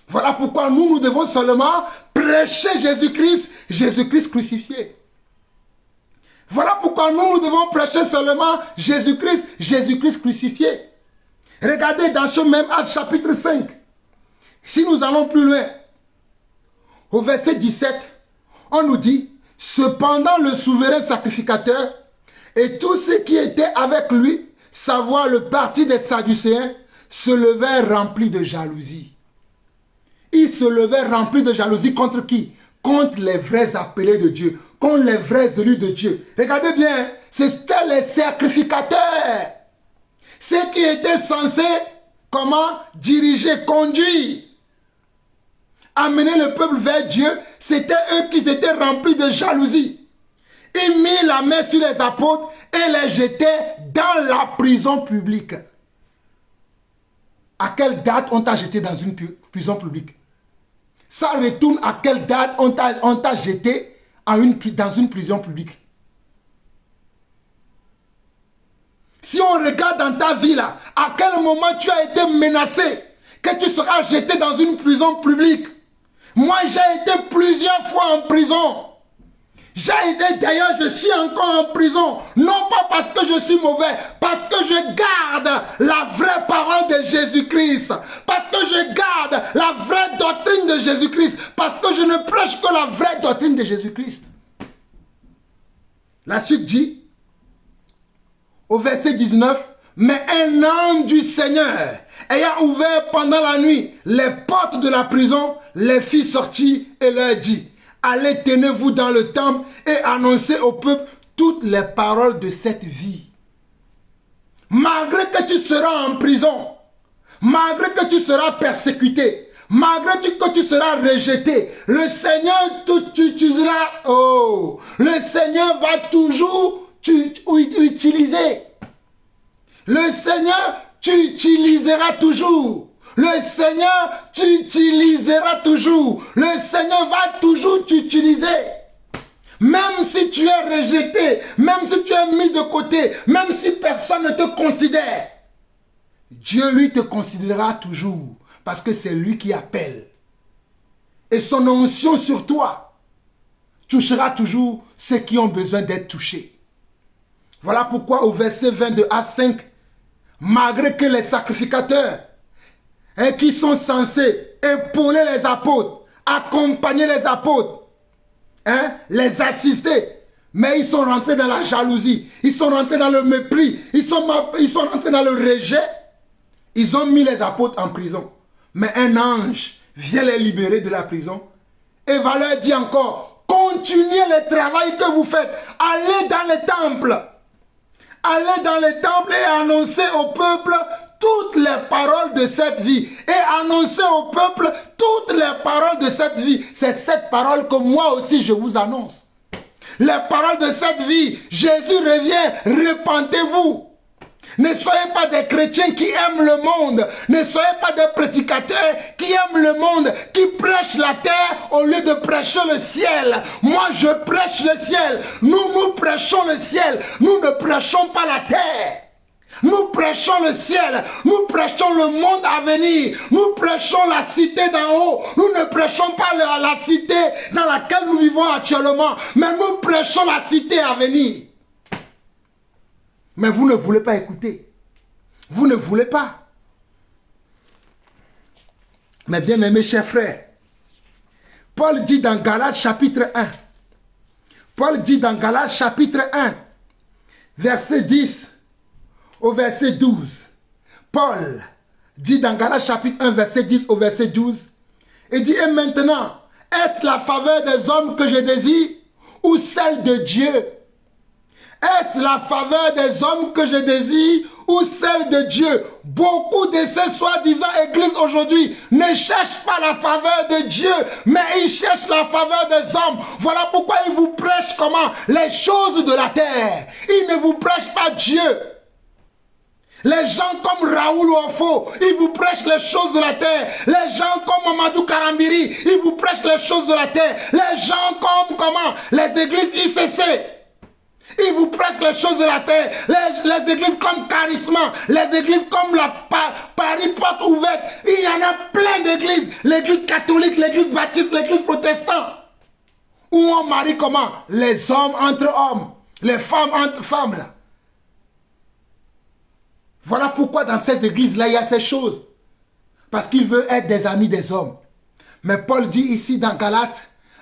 Voilà pourquoi nous devons seulement prêcher Jésus-Christ, Jésus-Christ crucifié. Voilà pourquoi nous devons prêcher seulement Jésus-Christ, Jésus-Christ crucifié. Regardez dans ce même Actes chapitre 5. Si nous allons plus loin, au verset 17, on nous dit, cependant le souverain sacrificateur et tous ceux qui étaient avec lui, savoir le parti des Sadducéens, se levèrent remplis de jalousie. Ils se levaient remplis de jalousie contre qui? Contre les vrais appelés de Dieu, contre les vrais élus de Dieu. Regardez bien, c'était les sacrificateurs. Ceux qui étaient censés, comment? Diriger, conduire, amener le peuple vers Dieu, c'était eux qui étaient remplis de jalousie. Ils mirent la main sur les apôtres et les jetaient dans la prison publique. À quelle date on t'a jeté dans une prison publique? Ça retourne à quelle date on t'a jeté dans une prison publique? Si on regarde dans ta vie là, à quel moment tu as été menacé que tu seras jeté dans une prison publique? Moi, j'ai été plusieurs fois en prison. D'ailleurs, je suis encore en prison. Non pas parce que je suis mauvais, parce que je garde la vraie parole de Jésus-Christ. Parce que je garde la vraie doctrine de Jésus-Christ. Parce que je ne prêche que la vraie doctrine de Jésus-Christ. La suite dit, au verset 19, mais un ange du Seigneur, ayant ouvert pendant la nuit les portes de la prison, les fit sortir et leur dit, allez, tenez-vous dans le temple et annoncez au peuple toutes les paroles de cette vie. Malgré que tu seras en prison, malgré que tu seras persécuté, malgré que tu seras rejeté, le Seigneur t'utilisera. Oh, le Seigneur va toujours utiliser. Le Seigneur t'utilisera toujours. Le Seigneur t'utilisera toujours. Le Seigneur va toujours t'utiliser. Même si tu es rejeté, même si tu es mis de côté, même si personne ne te considère, Dieu lui te considérera toujours. Parce que c'est lui qui appelle. et son onction sur toi touchera toujours ceux qui ont besoin d'être touchés. Voilà pourquoi au verset 22 à 5, malgré que les sacrificateurs qui sont censés épauler les apôtres, accompagner les apôtres, les assister, mais ils sont rentrés dans la jalousie, ils sont rentrés dans le mépris, ils sont rentrés dans le rejet. Ils ont mis les apôtres en prison. Mais un ange vient les libérer de la prison et va leur dire encore, continuez le travail que vous faites, allez dans les temples. Allez dans les temples et annoncez au peuple toutes les paroles de cette vie. Et annoncez au peuple toutes les paroles de cette vie. C'est cette parole que moi aussi je vous annonce. Les paroles de cette vie. Jésus revient, repentez-vous. Ne soyez pas des chrétiens qui aiment le monde. Ne soyez pas des prédicateurs qui aiment le monde, qui prêchent la terre au lieu de prêcher le ciel. Moi, je prêche le ciel. Nous prêchons le ciel. Nous ne prêchons pas la terre. Nous prêchons le ciel. Nous prêchons le monde à venir. Nous prêchons la cité d'en haut. Nous ne prêchons pas la cité dans laquelle nous vivons actuellement. Mais nous prêchons la cité à venir. Mais vous ne voulez pas écouter. Vous ne voulez pas. Mais bien aimés chers frères, Paul dit dans Galates chapitre 1, Paul dit dans Galates chapitre 1, verset 10 au verset 12, Paul dit dans Galates chapitre 1, verset 10 au verset 12, il dit, et maintenant, est-ce la faveur des hommes que je désire ou celle de Dieu? Est-ce la faveur des hommes que je désire ou celle de Dieu? Beaucoup de ces soi-disant églises aujourd'hui ne cherchent pas la faveur de Dieu, mais ils cherchent la faveur des hommes. Voilà pourquoi ils vous prêchent comment? Les choses de la terre. Ils ne vous prêchent pas Dieu. Les gens comme Raoul Ofo, ils vous prêchent les choses de la terre. Les gens comme Mamadou Karambiri, ils vous prêchent les choses de la terre. Les gens comme comment? Les églises ICC. Ils vous prêchent les choses de la terre. Les églises comme Charisma, les églises comme la Paris Porte Ouverte. Il y en a plein d'églises. L'église catholique, l'église baptiste, l'église protestante. Où on marie comment? Les hommes entre hommes, les femmes entre femmes. Là. Voilà pourquoi dans ces églises-là, il y a ces choses. Parce qu'ils veulent être des amis des hommes. Mais Paul dit ici dans Galates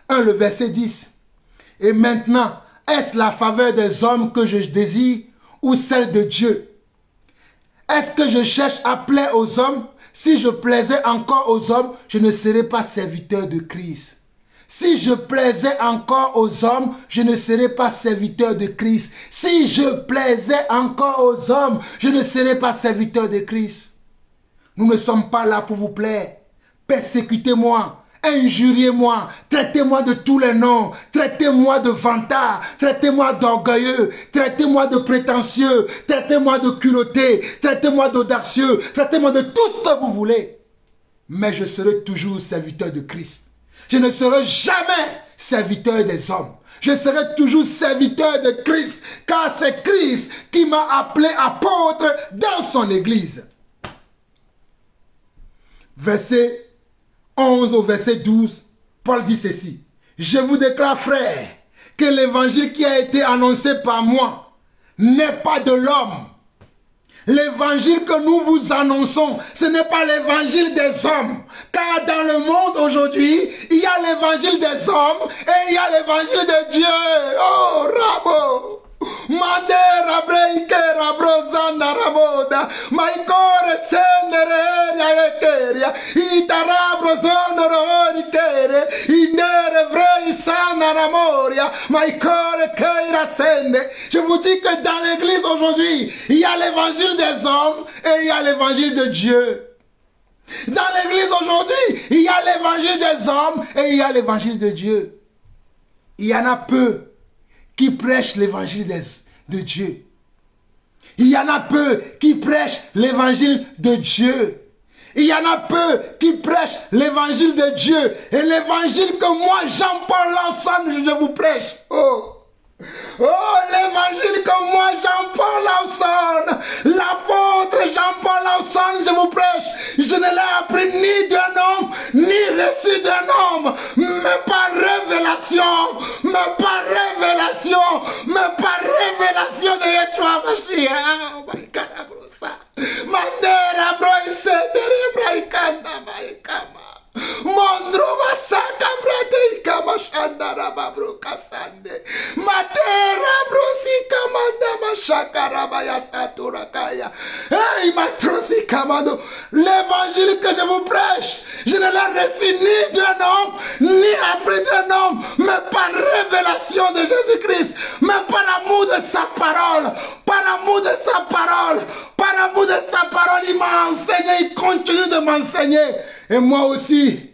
1, le verset 10. Et maintenant, est-ce la faveur des hommes que je désire ou celle de Dieu? Est-ce que je cherche à plaire aux hommes? Si je plaisais encore aux hommes, je ne serais pas serviteur de Christ. Si je plaisais encore aux hommes, je ne serais pas serviteur de Christ. Si je plaisais encore aux hommes, je ne serais pas serviteur de Christ. Nous ne sommes pas là pour vous plaire. Persécutez-moi. Injuriez-moi, traitez-moi de tous les noms, traitez-moi de vantard, traitez-moi d'orgueilleux, traitez-moi de prétentieux, traitez-moi de culotté, traitez-moi d'audacieux, traitez-moi de tout ce que vous voulez. Mais je serai toujours serviteur de Christ. Je ne serai jamais serviteur des hommes. Je serai toujours serviteur de Christ, car c'est Christ qui m'a appelé apôtre dans son église. Verset 11 au verset 12, Paul dit ceci. Je vous déclare, frères, que l'évangile qui a été annoncé par moi n'est pas de l'homme. L'évangile que nous vous annonçons, ce n'est pas l'évangile des hommes. Car dans le monde aujourd'hui, il y a l'évangile des hommes et il y a l'évangile de Dieu. Oh, Rabo! Mandera breikera brozanda raboda maikore sendere ekeria itara brozondo roikere indere vrei sana ramoria maikore keira sende. Je vous dis que dans l'église aujourd'hui, il y a l'évangile des hommes et il y a l'évangile de Dieu. Dans l'église aujourd'hui, il y a l'évangile des hommes et il y a l'évangile de Dieu. Il y en a peu qui prêchent l'évangile de Dieu. Il y en a peu qui prêchent l'évangile de Dieu. Il y en a peu qui prêchent l'évangile de Dieu. Et l'évangile que moi, Jean-Paul Lansane, je vous prêche. Oh, l'évangile que moi, Jean-Paul Lansane, l'apôtre Jean-Paul Lansane, je vous prêche. Je ne l'ai appris ni d'un homme, ni reçu d'un homme, mais par révélation, mais par révélation, mais par révélation de Yeshua Mashiach. Oh my God, Abrosa. Mandera broise terebra maikama. Mondrova saka brate ikama shandara babro kasande. Matera brosi kamanda mashakara baya satura kaya. Hey matrosi kamando. L'évangile que je vous prêche, je ne l'ai reçu ni d'un homme, ni après d'un homme, mais par révélation de Jésus-Christ, mais par amour de sa parole, par amour de sa parole, par amour de sa parole, il m'a enseigné, il continue de m'enseigner. Et moi aussi,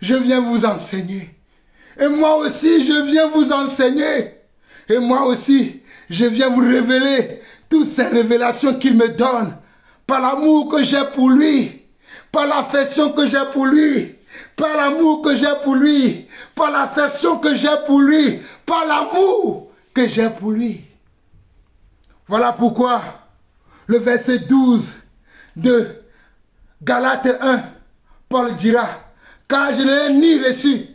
je viens vous enseigner. Et moi aussi, je viens vous enseigner. Et moi aussi, je viens vous révéler toutes ces révélations qu'il me donne. Par l'amour que j'ai pour lui. Par l'affection que j'ai pour lui. Par l'amour que j'ai pour lui. Par l'affection que j'ai pour lui. Par l'amour que j'ai pour lui. Voilà pourquoi le verset 12 de Galates 1, Paul dira, car je ne l'ai ni reçu,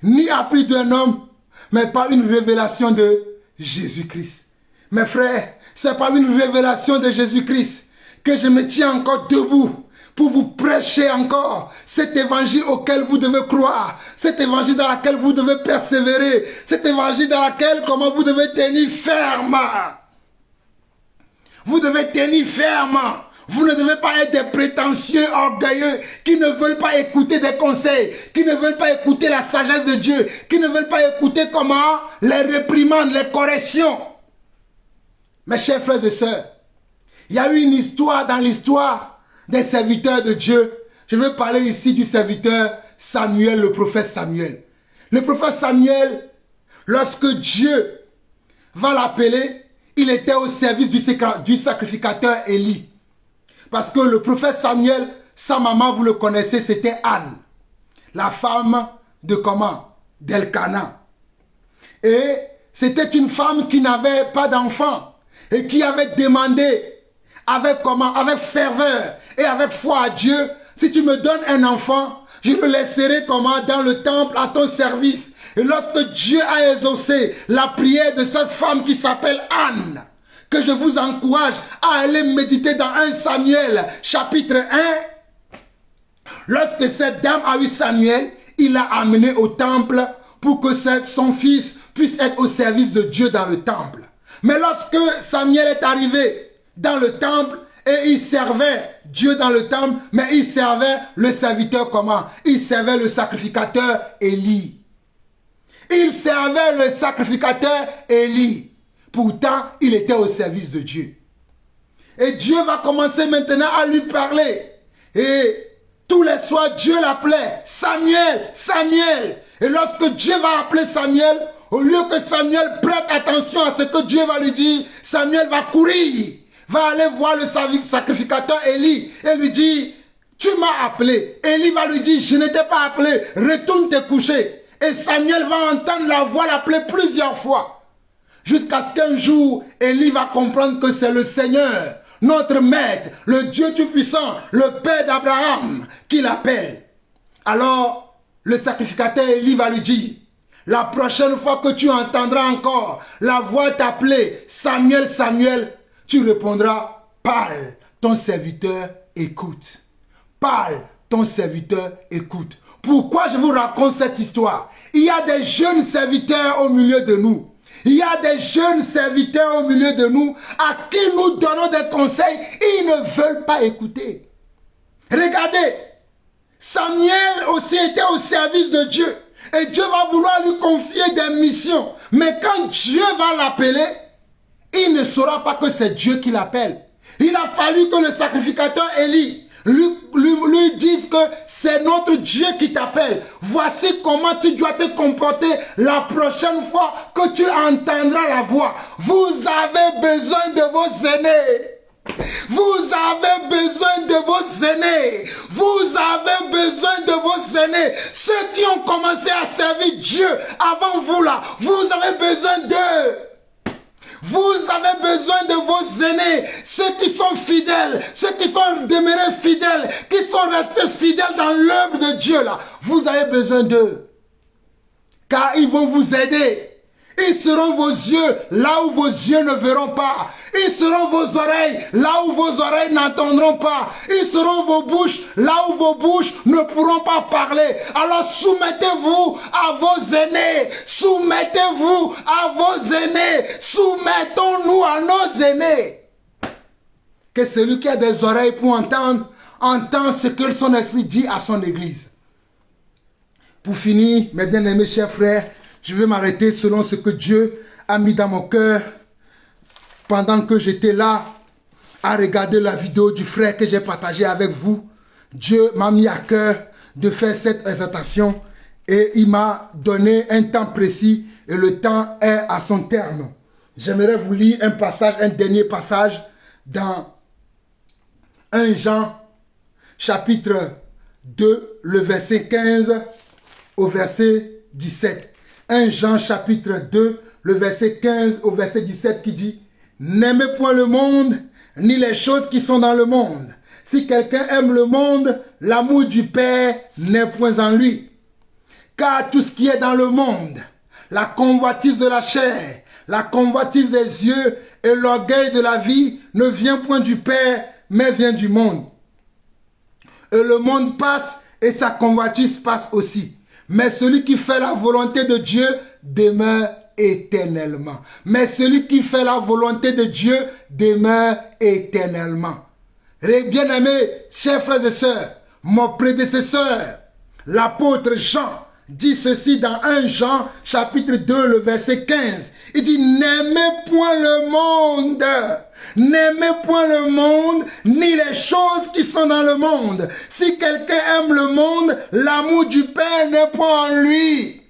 ni appris d'un homme, mais par une révélation de Jésus-Christ. Mes frères, c'est par une révélation de Jésus-Christ que je me tiens encore debout pour vous prêcher encore cet évangile auquel vous devez croire, cet évangile dans lequel vous devez persévérer, cet évangile dans lequel comment vous devez tenir ferme. Vous devez tenir ferme. Vous ne devez pas être des prétentieux, orgueilleux, qui ne veulent pas écouter des conseils, qui ne veulent pas écouter la sagesse de Dieu, qui ne veulent pas écouter comment les réprimandes, les corrections. Mes chers frères et sœurs, il y a eu une histoire dans l'histoire des serviteurs de Dieu. Je veux parler ici du serviteur Samuel, le prophète Samuel. Le prophète Samuel, lorsque Dieu va l'appeler, il était au service du sacrificateur Élie. Parce que le prophète Samuel, sa maman, vous le connaissez, c'était Anne, la femme de comment? D'Elkana. Et c'était une femme qui n'avait pas d'enfant et qui avait demandé avec comment? Avec ferveur et avec foi à Dieu, si tu me donnes un enfant, je le laisserai comment? Dans le temple à ton service. Et lorsque Dieu a exaucé la prière de cette femme qui s'appelle Anne, que je vous encourage à aller méditer dans 1 Samuel chapitre 1. Lorsque cette dame a eu Samuel, il l'a amené au temple pour que son fils puisse être au service de Dieu dans le temple. Mais lorsque Samuel est arrivé dans le temple et il servait Dieu dans le temple, mais il servait le serviteur comment? Il servait le sacrificateur Élie. Il servait le sacrificateur Élie. Pourtant, il était au service de Dieu. Et Dieu va commencer maintenant à lui parler. Et tous les soirs, Dieu l'appelait Samuel, Samuel. Et lorsque Dieu va appeler Samuel, au lieu que Samuel prête attention à ce que Dieu va lui dire, Samuel va courir, va aller voir le sacrificateur Élie et lui dit, tu m'as appelé. Élie va lui dire, je ne t'ai pas appelé, retourne te coucher. Et Samuel va entendre la voix l'appeler plusieurs fois. Jusqu'à ce qu'un jour, Élie va comprendre que c'est le Seigneur, notre Maître, le Dieu Tout-Puissant, le Père d'Abraham, qui l'appelle. Alors, le sacrificateur Élie va lui dire, la prochaine fois que tu entendras encore la voix t'appeler Samuel, Samuel, tu répondras, parle, ton serviteur écoute. Parle, ton serviteur écoute. Pourquoi je vous raconte cette histoire? Il y a des jeunes serviteurs au milieu de nous. Il y a des jeunes serviteurs au milieu de nous à qui nous donnons des conseils et ils ne veulent pas écouter. Regardez, Samuel aussi était au service de Dieu et Dieu va vouloir lui confier des missions. Mais quand Dieu va l'appeler, il ne saura pas que c'est Dieu qui l'appelle. Il a fallu que le sacrificateur Élie lui dise que c'est notre Dieu qui t'appelle. Voici comment tu dois te comporter la prochaine fois que tu entendras la voix. Vous avez besoin de vos aînés. Vous avez besoin de vos aînés. Vous avez besoin de vos aînés. Ceux qui ont commencé à servir Dieu avant vous là, vous avez besoin d'eux. Vous avez besoin de vos aînés, ceux qui sont fidèles, ceux qui sont demeurés fidèles, qui sont restés fidèles dans l'œuvre de Dieu là. Vous avez besoin d'eux. Car ils vont vous aider. Ils seront vos yeux là où vos yeux ne verront pas. Ils seront vos oreilles là où vos oreilles n'entendront pas. Ils seront vos bouches là où vos bouches ne pourront pas parler. Alors soumettez-vous à vos aînés. Soumettez-vous à vos aînés. Soumettons-nous à nos aînés. Que celui qui a des oreilles pour entendre, entend ce que son esprit dit à son église. Pour finir, mes bien-aimés chers frères, je vais m'arrêter selon ce que Dieu a mis dans mon cœur pendant que j'étais là à regarder la vidéo du frère que j'ai partagé avec vous. Dieu m'a mis à cœur de faire cette exhortation et il m'a donné un temps précis et le temps est à son terme. J'aimerais vous lire un passage, un dernier passage dans 1 Jean chapitre 2, le verset 15 au verset 17. 1 Jean chapitre 2, le verset 15 au verset 17 qui dit « N'aimez point le monde, ni les choses qui sont dans le monde. Si quelqu'un aime le monde, l'amour du Père n'est point en lui. Car tout ce qui est dans le monde, la convoitise de la chair, la convoitise des yeux et l'orgueil de la vie ne vient point du Père, mais vient du monde. Et le monde passe et sa convoitise passe aussi. Mais celui qui fait la volonté de Dieu demeure éternellement. Mais celui qui fait la volonté de Dieu demeure éternellement. Bien-aimés, chers frères et sœurs, mon prédécesseur, l'apôtre Jean, dit ceci dans 1 Jean chapitre 2, le verset 15. Il dit, n'aimez point le monde. N'aimez point le monde, ni les choses qui sont dans le monde. Si quelqu'un aime le monde, l'amour du Père n'est point en lui.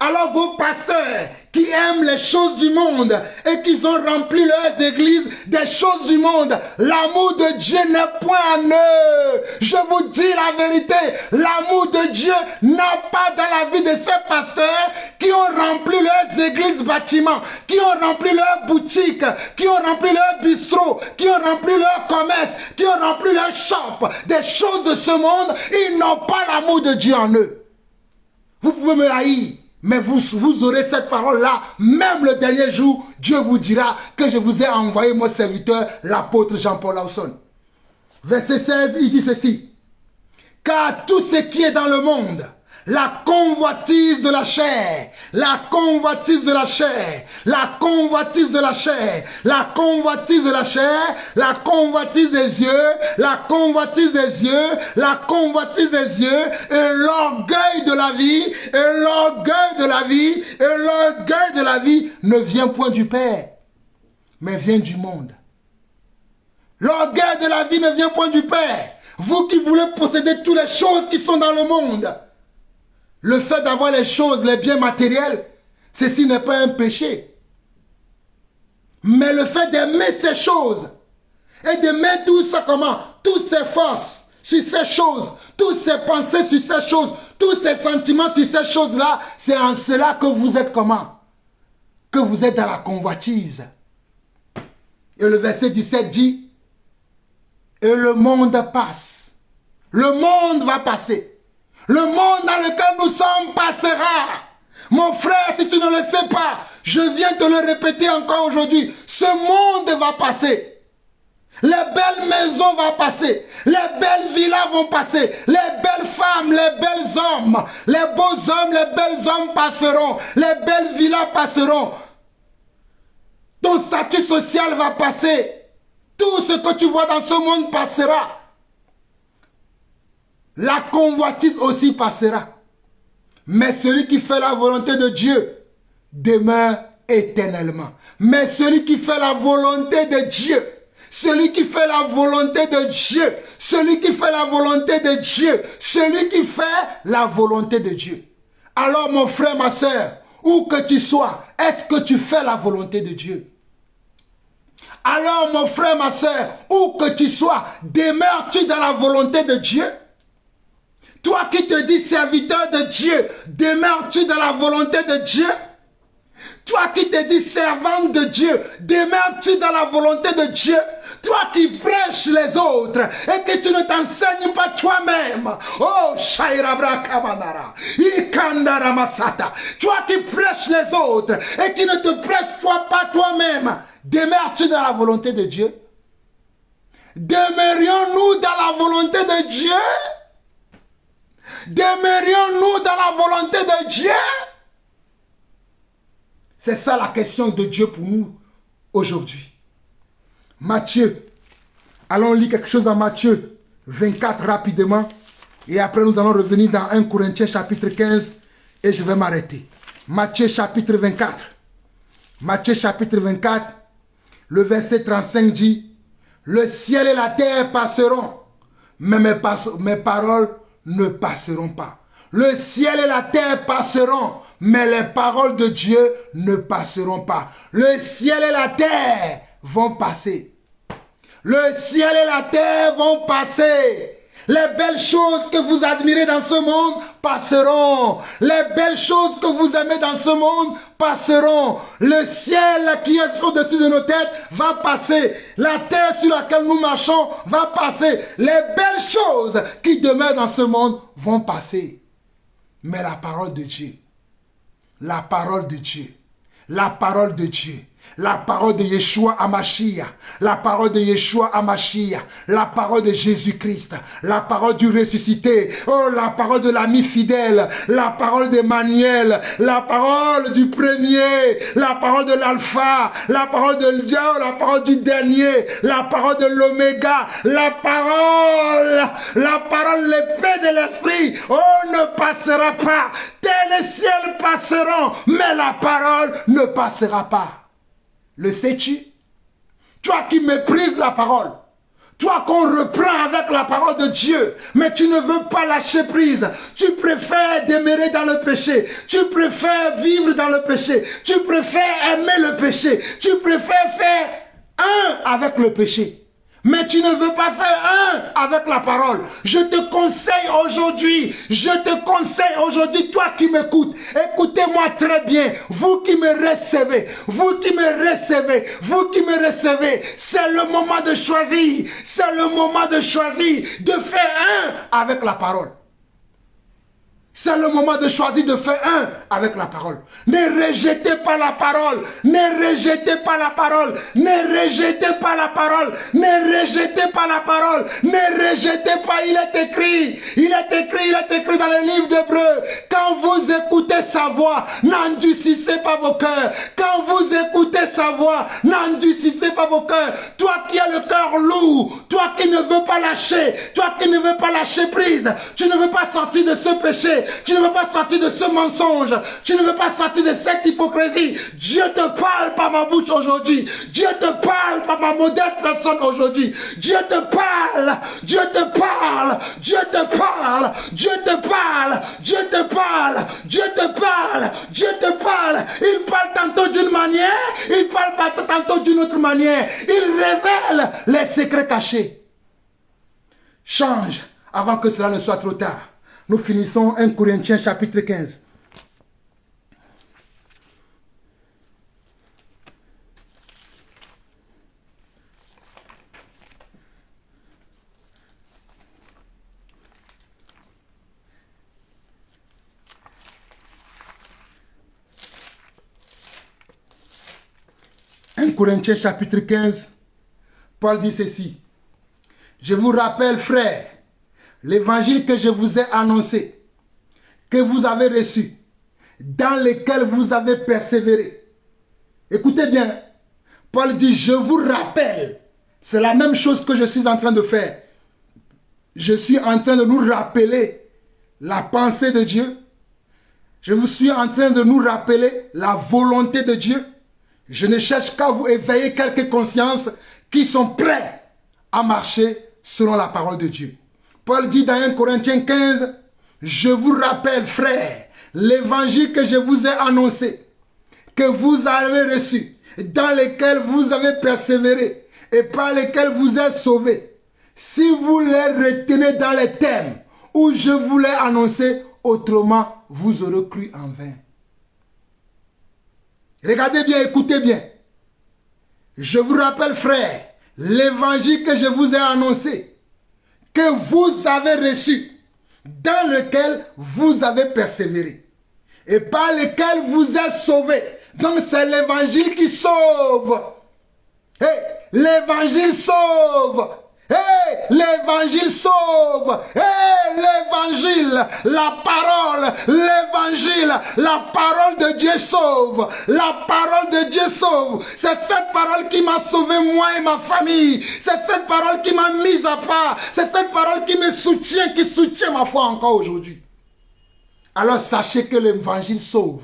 Alors vos pasteurs qui aiment les choses du monde et qui ont rempli leurs églises des choses du monde, l'amour de Dieu n'est point en eux. Je vous dis la vérité, l'amour de Dieu n'a pas dans la vie de ces pasteurs qui ont rempli leurs églises bâtiments, qui ont rempli leurs boutiques, qui ont rempli leurs bistrots, qui ont rempli leurs commerces, qui ont rempli leurs shops, des choses de ce monde. Ils n'ont pas l'amour de Dieu en eux. Vous pouvez me haïr, mais vous aurez cette parole-là, même le dernier jour, Dieu vous dira que je vous ai envoyé mon serviteur, l'apôtre Jean-Paul Lawson. Verset 16, il dit ceci. Car tout ce qui est dans le monde, la convoitise de la chair, la convoitise de la chair, la convoitise de la chair, la convoitise de la chair, la convoitise des yeux, la convoitise des yeux, la convoitise des yeux, et l'orgueil de la vie, et l'orgueil de la vie, et l'orgueil de la vie ne vient point du Père, mais vient du monde. L'orgueil de la vie ne vient point du Père. Vous qui voulez posséder toutes les choses qui sont dans le monde, le fait d'avoir les choses, les biens matériels, ceci n'est pas un péché. Mais le fait d'aimer ces choses et de mettre tout ça comment? Toutes ces forces sur ces choses, toutes ces pensées sur ces choses, tous ces sentiments sur ces choses-là, c'est en cela que vous êtes comment? Que vous êtes dans la convoitise. Et le verset 17 dit, et le monde passe. Le monde va passer. Le monde dans lequel nous sommes passera. Mon frère, si tu ne le sais pas, je viens te le répéter encore aujourd'hui. Ce monde va passer. Les belles maisons vont passer. Les belles villas vont passer. Les belles femmes, les belles hommes, les beaux hommes, les belles hommes passeront. Les belles villas passeront. Ton statut social va passer. Tout ce que tu vois dans ce monde passera. La convoitise aussi passera. Mais celui qui fait la volonté de Dieu demeure éternellement. Mais celui qui fait la volonté de Dieu, celui qui fait la volonté de Dieu, celui qui fait la volonté de Dieu, celui qui fait la volonté de Dieu. Alors mon frère, ma soeur, où que tu sois, est-ce que tu fais la volonté de Dieu? Alors mon frère, ma soeur, où que tu sois, demeures-tu dans la volonté de Dieu? Toi qui te dis serviteur de Dieu, demeures-tu dans la volonté de Dieu? Toi qui te dis servante de Dieu, demeures-tu dans la volonté de Dieu? Toi qui prêches les autres et que tu ne t'enseignes pas toi-même. Oh, Shairabra Kamanara, Ikandara Masata. Toi qui prêches les autres et qui ne te prêches pas toi-même, demeures-tu dans la volonté de Dieu? Demeurions-nous dans la volonté de Dieu? Demeurions-nous dans la volonté de Dieu? C'est ça la question de Dieu pour nous aujourd'hui. Matthieu, allons lire quelque chose dans Matthieu 24 rapidement. Et après nous allons revenir dans 1 Corinthiens chapitre 15 et je vais m'arrêter. Matthieu chapitre 24. Matthieu chapitre 24, le verset 35 dit: le ciel et la terre passeront, mais mes paroles ne passeront pas. Le ciel et la terre passeront, mais les paroles de Dieu ne passeront pas. Le ciel et la terre vont passer. Le ciel et la terre vont passer. Les belles choses que vous admirez dans ce monde passeront. Les belles choses que vous aimez dans ce monde passeront. Le ciel qui est au-dessus de nos têtes va passer. La terre sur laquelle nous marchons va passer. Les belles choses qui demeurent dans ce monde vont passer. Mais la parole de Dieu, la parole de Dieu, la parole de Dieu, la parole de Yeshua Hamashiach, la parole de Yeshua Hamashiach, la parole de Jésus-Christ, la parole du ressuscité, oh la parole de l'ami fidèle, la parole d'Emmanuel, la parole du premier, la parole de l'alpha, la parole de Dieu, la parole du dernier, la parole de l'oméga, la parole, l'épée de l'esprit, oh ne passera pas, les ciels passeront, mais la parole ne passera pas. Le sais-tu? Toi qui méprises la parole, toi qu'on reprend avec la parole de Dieu, mais tu ne veux pas lâcher prise, tu préfères demeurer dans le péché, tu préfères vivre dans le péché, tu préfères aimer le péché, tu préfères faire un avec le péché. Mais tu ne veux pas faire un avec la parole. Je te conseille aujourd'hui, toi qui m'écoutes, écoutez-moi très bien, vous qui me recevez, c'est le moment de choisir, de faire un avec la parole. C'est le moment de choisir de faire un avec la parole. Ne rejetez pas la parole. Ne rejetez pas la parole. Ne rejetez pas la parole. Ne rejetez pas la parole. Ne rejetez pas. Il est écrit dans le livre d'Hébreux. Quand vous écoutez sa voix, n'endurcissez pas vos cœurs. Quand vous écoutez sa voix, n'endurcissez pas vos cœurs. Toi qui as le cœur lourd, toi qui ne veux pas lâcher, toi qui ne veux pas lâcher prise, tu ne veux pas sortir de ce péché. Tu ne veux pas sortir de ce mensonge. Tu ne veux pas sortir de cette hypocrisie. Dieu te parle par ma bouche aujourd'hui. Dieu te parle par ma modeste personne aujourd'hui. Dieu te parle. Dieu te parle. Dieu te parle. Dieu te parle. Dieu te parle. Dieu te parle. Dieu te parle. Il parle tantôt d'une manière. Il parle tantôt d'une autre manière. Il révèle les secrets cachés. Change avant que cela ne soit trop tard. Nous finissons 1 Corinthiens chapitre 15. « 1 Corinthiens chapitre 15, Paul dit ceci. Je vous rappelle, frères, l'évangile que je vous ai annoncé, que vous avez reçu, dans lequel vous avez persévéré. » Écoutez bien, Paul dit, je vous rappelle. C'est la même chose que je suis en train de faire. Je suis en train de nous rappeler la pensée de Dieu. Je vous suis en train de nous rappeler la volonté de Dieu. Je ne cherche qu'à vous éveiller quelques consciences qui sont prêts à marcher selon la parole de Dieu. Paul dit dans 1 Corinthiens 15, je vous rappelle, frères, l'évangile que je vous ai annoncé, que vous avez reçu, dans lequel vous avez persévéré et par lequel vous êtes sauvés. Si vous les retenez dans les thèmes où je vous l'ai annoncé, autrement vous aurez cru en vain. Regardez bien, écoutez bien. Je vous rappelle, frères, l'évangile que je vous ai annoncé, que vous avez reçu, dans lequel vous avez persévéré, et par lequel vous êtes sauvés. Donc c'est l'évangile qui sauve. Hey, l'évangile sauve. Hey, l'évangile sauve. Hey, l'évangile, la parole, l'évangile, la parole de Dieu sauve. La parole de Dieu sauve. C'est cette parole qui m'a sauvé moi et ma famille. C'est cette parole qui m'a mise à part. C'est cette parole qui me soutient, qui soutient ma foi encore aujourd'hui. Alors sachez que l'évangile sauve,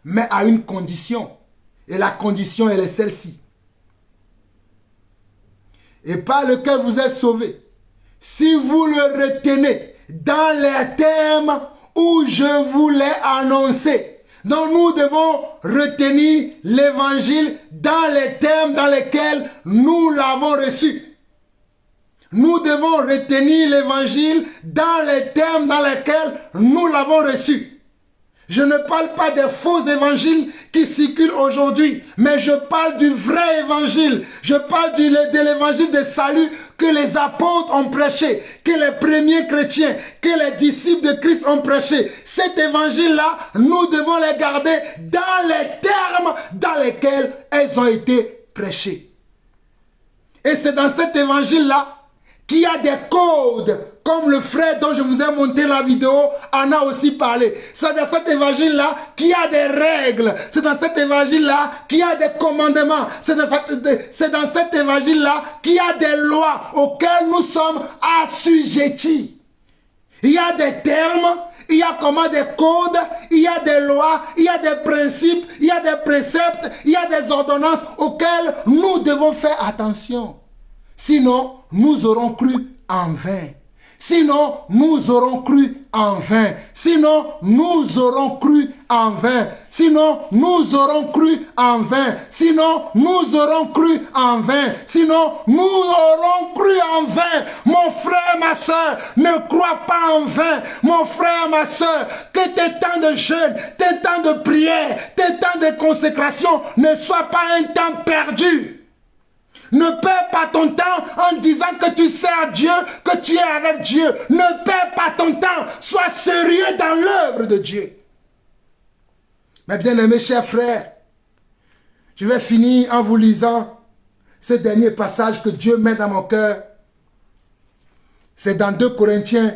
mais à une condition. Et la condition, elle est celle-ci. Et par lequel vous êtes sauvés, si vous le retenez dans les termes où je vous l'ai annoncé. Donc nous devons retenir l'évangile dans les termes dans lesquels nous l'avons reçu. Nous devons retenir l'évangile dans les termes dans lesquels nous l'avons reçu. Je ne parle pas des faux évangiles qui circulent aujourd'hui, mais je parle du vrai évangile. Je parle de l'évangile de salut que les apôtres ont prêché, que les premiers chrétiens, que les disciples de Christ ont prêché. Cet évangile-là, nous devons les garder dans les termes dans lesquels elles ont été prêchées. Et c'est dans cet évangile-là qu'il y a des codes, comme le frère dont je vous ai montré la vidéo en a aussi parlé. C'est dans cet évangile-là qu'il y a des règles. C'est dans cet évangile-là qu'il y a des commandements. C'est dans cet évangile-là qu'il y a des lois auxquelles nous sommes assujettis. Il y a des termes, il y a comment des codes, il y a des lois, il y a des principes, il y a des préceptes, il y a des ordonnances auxquelles nous devons faire attention. Sinon, nous aurons cru en vain. Sinon, nous aurons cru en vain. Sinon, nous aurons cru en vain. Sinon, nous aurons cru en vain. Sinon, nous aurons cru en vain. Sinon, nous aurons cru en vain. Mon frère, ma soeur, ne crois pas en vain. Mon frère, ma soeur, que tes temps de jeûne, tes temps de prière, tes temps de consécration ne soient pas un temps perdu. Ne perds pas ton temps en disant que tu sers Dieu, que tu es avec Dieu. Ne perds pas ton temps. Sois sérieux dans l'œuvre de Dieu. Mes bien-aimés chers frères, je vais finir en vous lisant ce dernier passage que Dieu met dans mon cœur. C'est dans 2 Corinthiens,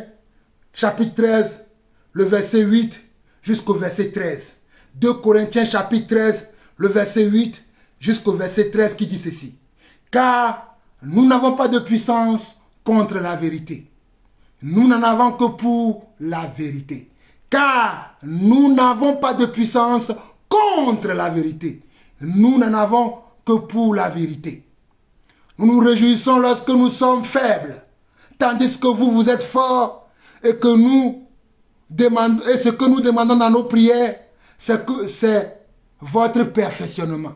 chapitre 13, le verset 8 jusqu'au verset 13. 2 Corinthiens, chapitre 13, le verset 8 jusqu'au verset 13 qui dit ceci. Car nous n'avons pas de puissance contre la vérité. Nous n'en avons que pour la vérité. Car nous n'avons pas de puissance contre la vérité. Nous n'en avons que pour la vérité. Nous nous réjouissons lorsque nous sommes faibles, tandis que vous, vous êtes forts et que ce que nous demandons dans nos prières, c'est votre perfectionnement.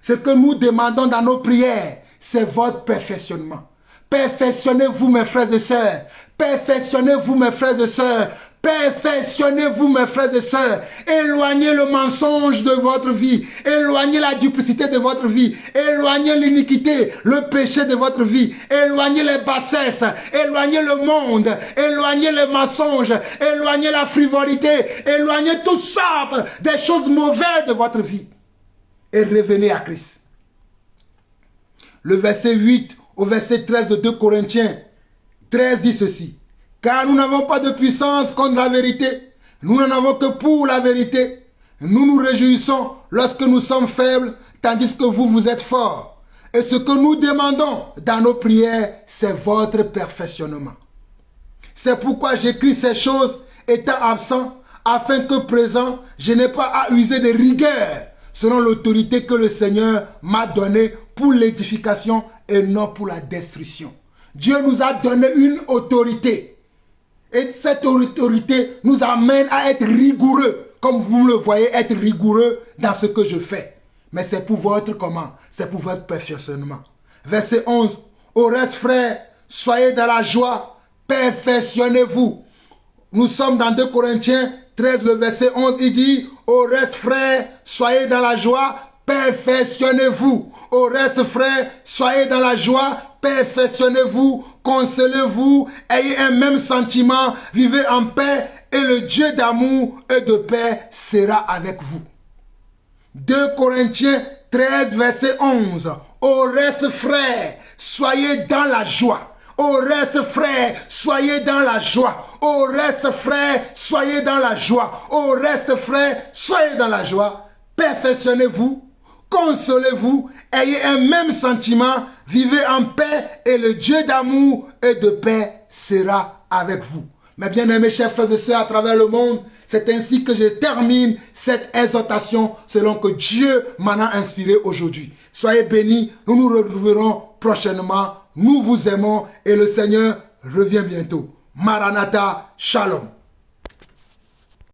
Ce que nous demandons dans nos prières, c'est votre perfectionnement. Perfectionnez-vous, mes frères et sœurs. Perfectionnez-vous, mes frères et sœurs. Perfectionnez-vous, mes frères et sœurs. Éloignez le mensonge de votre vie. Éloignez la duplicité de votre vie. Éloignez l'iniquité, le péché de votre vie. Éloignez les bassesses. Éloignez le monde. Éloignez les mensonges. Éloignez la frivolité. Éloignez toutes sortes de choses mauvaises de votre vie. Et revenez à Christ. Le verset 8 au verset 13 de 2 Corinthiens 13 dit ceci. Car nous n'avons pas de puissance contre la vérité. Nous n'en avons que pour la vérité. Nous nous réjouissons lorsque nous sommes faibles, tandis que vous, vous êtes forts. Et ce que nous demandons dans nos prières, c'est votre perfectionnement. C'est pourquoi j'écris ces choses étant absent, afin que présent, je n'ai pas à user de rigueur, selon l'autorité que le Seigneur m'a donnée pour l'édification et non pour la destruction. Dieu nous a donné une autorité. Et cette autorité nous amène à être rigoureux. Comme vous le voyez, être rigoureux dans ce que je fais. Mais c'est pour votre comment? C'est pour votre perfectionnement. Verset 11. Au reste, frères, soyez dans la joie, perfectionnez-vous. Nous sommes dans 2 Corinthiens 13, le verset 11. Il dit, Au reste, frères, soyez dans la joie, perfectionnez-vous. Au reste, frères, soyez dans la joie, perfectionnez-vous, consolez-vous, ayez un même sentiment, vivez en paix et le Dieu d'amour et de paix sera avec vous. 2 Corinthiens 13, verset 11. Au reste, frères, soyez dans la joie. Au reste, frères, soyez dans la joie. Au reste, frères, soyez dans la joie. Au reste, frères, soyez dans la joie. Perfectionnez-vous, consolez-vous, ayez un même sentiment, vivez en paix et le Dieu d'amour et de paix sera avec vous. Mes bien-aimés chers frères et sœurs à travers le monde, c'est ainsi que je termine cette exhortation selon que Dieu m'en a inspiré aujourd'hui. Soyez bénis, nous nous retrouverons prochainement. Nous vous aimons et le Seigneur revient bientôt. Maranatha, Shalom.